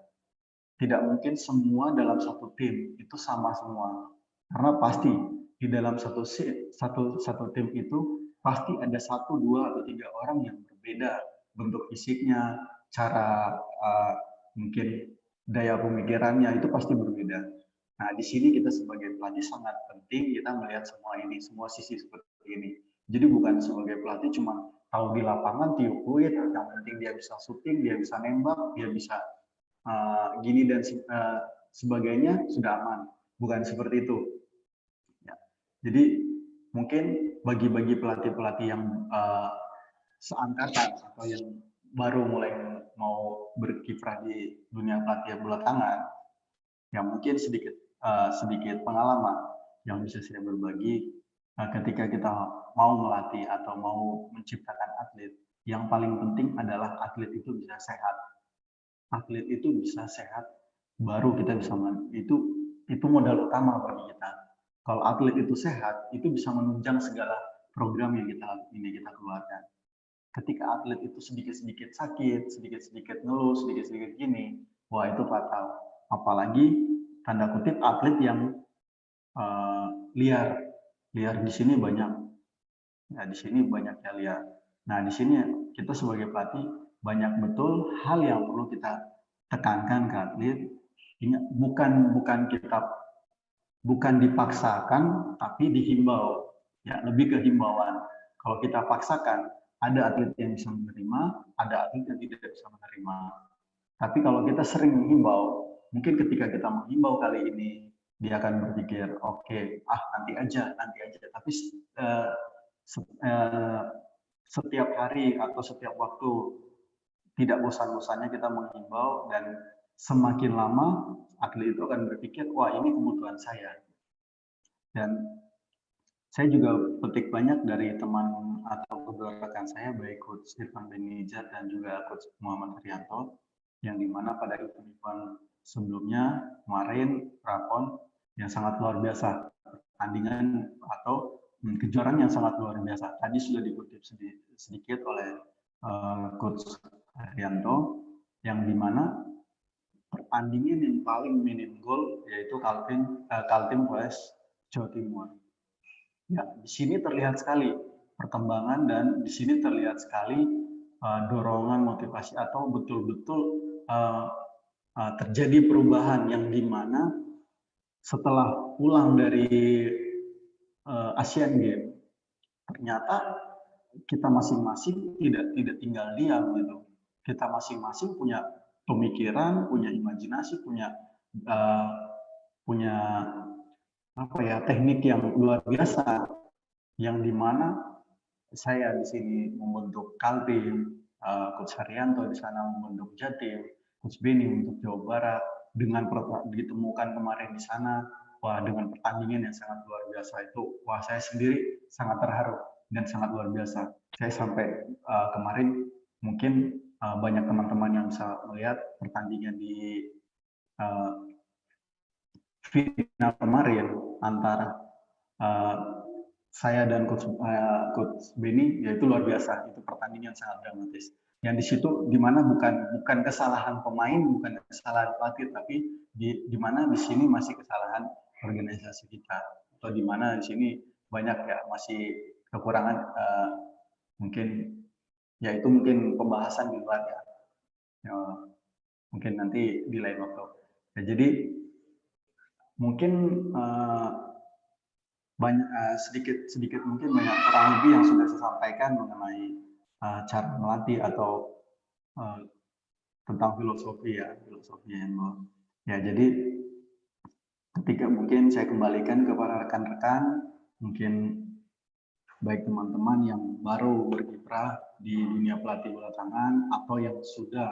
Tidak mungkin semua dalam satu tim itu sama semua. Karena pasti di dalam satu tim itu pasti ada 1, 2, atau 3 orang yang berbeda bentuk fisiknya, cara mungkin daya pemikirannya itu pasti berbeda. Nah, di sini kita sebagai pelatih sangat penting kita melihat semua ini, semua sisi seperti ini. Jadi bukan sebagai pelatih cuma tahu di lapangan tiup fluid, yang penting dia bisa syuting, dia bisa nembak, dia bisa gini dan sebagainya sudah aman. Bukan seperti itu. Ya. Jadi mungkin bagi pelatih-pelatih yang seangkatan atau yang baru mulai mau berkiprah di dunia pelatihan bola tangan, yang mungkin sedikit pengalaman yang bisa saya berbagi ketika kita mau melatih atau mau menciptakan atlet, yang paling penting adalah atlet itu bisa sehat. Atlet itu bisa sehat, baru kita bisa itu modal utama bagi kita. Kalau atlet itu sehat, itu bisa menunjang segala program yang kita keluarkan. Ketika atlet itu sedikit-sedikit sakit, sedikit-sedikit ngeluh, sedikit-sedikit gini, wah itu fatal. Apalagi tanda kutip atlet yang liar. Liar di sini banyak. Nah, di sini banyak yang liar. Nah, di sini kita sebagai pelatih banyak betul hal yang perlu kita tekankan ke atlet. Bukan dipaksakan, tapi dihimbau. Ya, lebih ke himbauan. Kalau kita paksakan, ada atlet yang bisa menerima, ada atlet yang tidak bisa menerima. Tapi kalau kita sering menghimbau, mungkin ketika kita menghimbau kali ini, dia akan berpikir, oke, nanti aja. Tapi setiap hari atau setiap waktu tidak bosan-bosannya kita menghimbau, dan semakin lama atlet itu akan berpikir, wah ini kebutuhan saya. Dan saya juga petik banyak dari teman atau kedua rekan saya, baik Coach Irfan Benijat dan juga Coach Muhammad Haryanto, yang dimana pada event sebelumnya kemarin Prapon yang sangat luar biasa, pertandingan atau kejuaraan yang sangat luar biasa. Tadi sudah dikutip sedikit oleh Coach Haryanto, yang dimana pertandingan yang paling minim gol yaitu Kaltim West Jawa Timur. Ya, di sini terlihat sekali perkembangan, dan di sini terlihat sekali dorongan, motivasi, atau betul-betul terjadi perubahan yang dimana setelah pulang dari Asian Games, ternyata kita masing-masing tidak tinggal diam gitu. Kita masing-masing punya pemikiran, punya imajinasi, punya teknik yang luar biasa, yang dimana saya di sini membentuk Kaltim, Coach Haryanto di sana membentuk Jatim, Coach Beni untuk Jawa Barat, dengan ditemukan kemarin di sana, wah dengan pertandingan yang sangat luar biasa itu, wah saya sendiri sangat terharu dan sangat luar biasa. Saya sampai kemarin mungkin banyak teman-teman yang bisa melihat pertandingan di final kemarin antara saya dan Coach Benny, ya itu luar biasa. Itu pertandingan sangat dramatis. Yang di situ di mana bukan kesalahan pemain, bukan kesalahan pelatih, tapi di mana di sini masih kesalahan organisasi kita, atau di mana di sini banyak ya masih kekurangan, mungkin ya itu mungkin pembahasan di luar ya, mungkin nanti di lain waktu. Ya, jadi mungkin banyak sedikit mungkin banyak kurang lebih yang sudah saya sampaikan mengenai cara melatih atau tentang filosofi handball. Ya, jadi ketika mungkin saya kembalikan kepada rekan-rekan, mungkin baik teman-teman yang baru berkiprah di dunia pelatih bola tangan atau yang sudah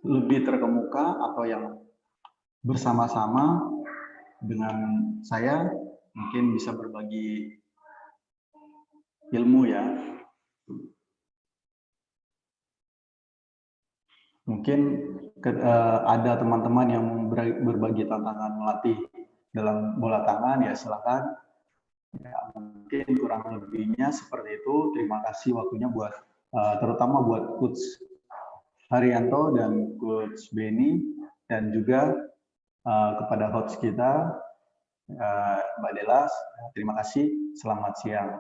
lebih terkemuka atau yang bersama-sama dengan saya mungkin bisa berbagi ilmu ya. Mungkin ada teman-teman yang berbagi tantangan melatih dalam bola tangan, ya silakan. Ya, mungkin kurang lebihnya seperti itu. Terima kasih waktunya buat terutama buat Coach Haryanto dan Coach Benny, dan juga kepada host kita Mbak Delas. Terima kasih. Selamat siang.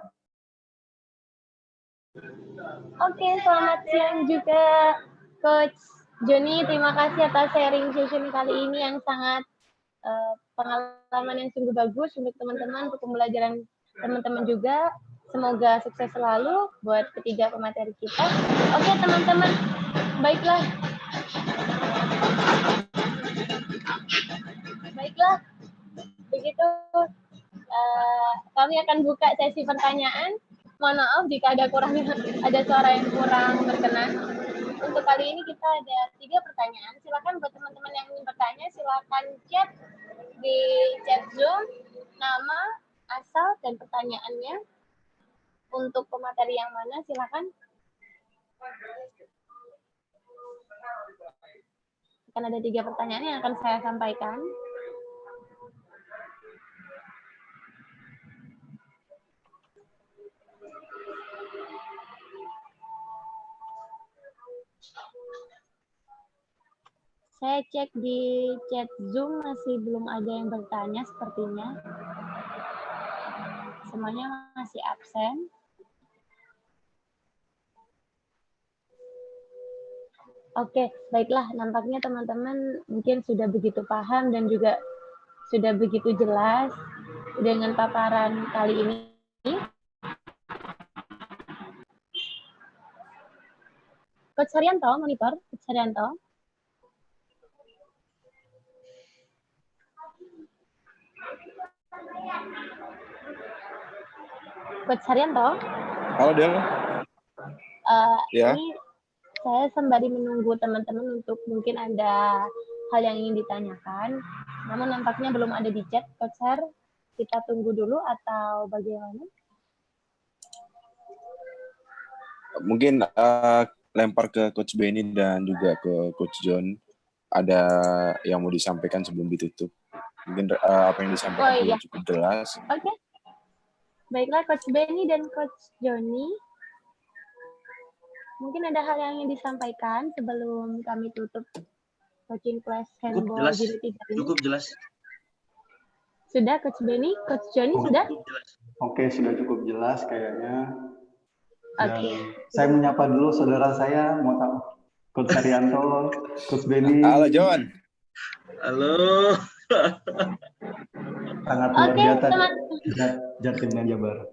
Oke, selamat siang juga Coach Joni. Terima kasih atas sharing session kali ini yang sangat pengalaman yang sungguh bagus untuk teman-teman, untuk pembelajaran teman-teman juga. Semoga sukses selalu buat ketiga pemateri kita. Oke teman-teman, baiklah. Begitu kami akan buka sesi pertanyaan. Mohon maaf jika ada suara yang kurang berkenan. Untuk kali ini kita ada 3 pertanyaan. Silakan buat teman-teman yang ingin bertanya, silakan chat di chat Zoom nama, asal, dan pertanyaannya. Untuk pemateri yang mana, silakan. Akan ada 3 pertanyaan yang akan saya sampaikan. Saya cek di chat Zoom masih belum ada yang bertanya sepertinya. Semuanya masih absen. Oke, baiklah. Nampaknya teman-teman mungkin sudah begitu paham dan juga sudah begitu jelas dengan paparan kali ini. Coach Haryanto, monitor. Coach Haryanto. Coach Haryanto. Halo, Del. Ya. Ini saya sembari menunggu teman-teman untuk mungkin ada hal yang ingin ditanyakan. Namun nampaknya belum ada di chat. Coach Har, kita tunggu dulu atau bagaimana? Mungkin lempar ke Coach Benny dan juga ke Coach John. Ada yang mau disampaikan sebelum ditutup. Mungkin apa yang disampaikan cukup jelas. Oke. Baiklah Coach Benny dan Coach Joni. Mungkin ada hal yang ingin disampaikan sebelum kami tutup coaching class handball jilid 3 ini. Cukup jelas. Sudah Coach Benny, Coach Joni sudah? Oke, sudah cukup jelas kayaknya. Oke. Saya menyapa dulu saudara saya, mau tahu Coach Haryanto, Coach Benny. Halo John. Halo. Sangat luar biasa Jatimnya Jabar.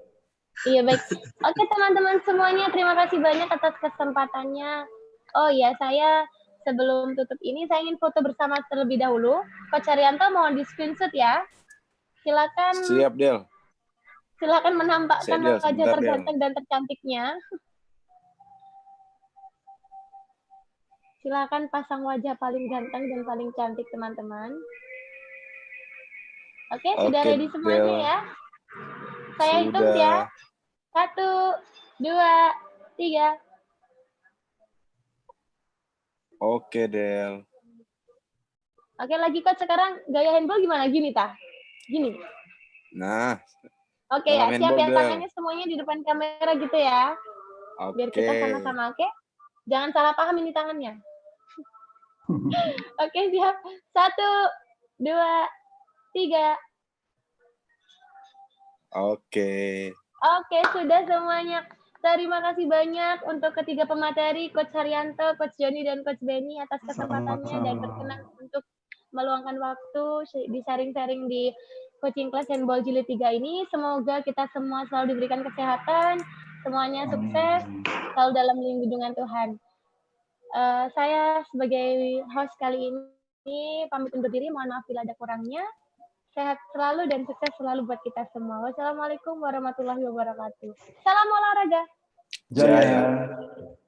Iya baik. Oke teman-teman semuanya, terima kasih banyak atas kesempatannya. Oh ya, saya sebelum tutup ini saya ingin foto bersama terlebih dahulu. Coach Haryanto mohon di screenshot ya. Silakan. Siap Del. Silakan menampakkan wajah terganteng dan tercantiknya. Silakan pasang wajah paling ganteng dan paling cantik teman-teman. Oke, sudah ready semuanya Del. ya? Saya hitung ya. 1, 2, 3. Oke, Del. Oke, lagi Coach sekarang gaya handball gimana? Gini, Tah? Gini. Nah, Oke ya, dalam siap handball, ya, Bel. tangannya semuanya di depan kamera gitu ya. Biar Oke. kita sama-sama, oke? Jangan salah paham ini tangannya. Oke, siap. 1, 2, 3. Oke. Oke, sudah semuanya. Terima kasih banyak untuk ketiga pemateri, Coach Haryanto, Coach Joni, dan Coach Benny atas kesempatannya dan berkenan untuk meluangkan waktu di sharing-sharing di coaching class handball jilid 3 ini. Semoga kita semua selalu diberikan kesehatan, semuanya sukses, selalu dalam lindungan Tuhan. Saya sebagai host kali ini pamit undur diri, mohon maaf bila ada kurangnya. Sehat selalu dan sukses selalu buat kita semua. Wassalamualaikum warahmatullahi wabarakatuh. Salam olahraga. Jaya.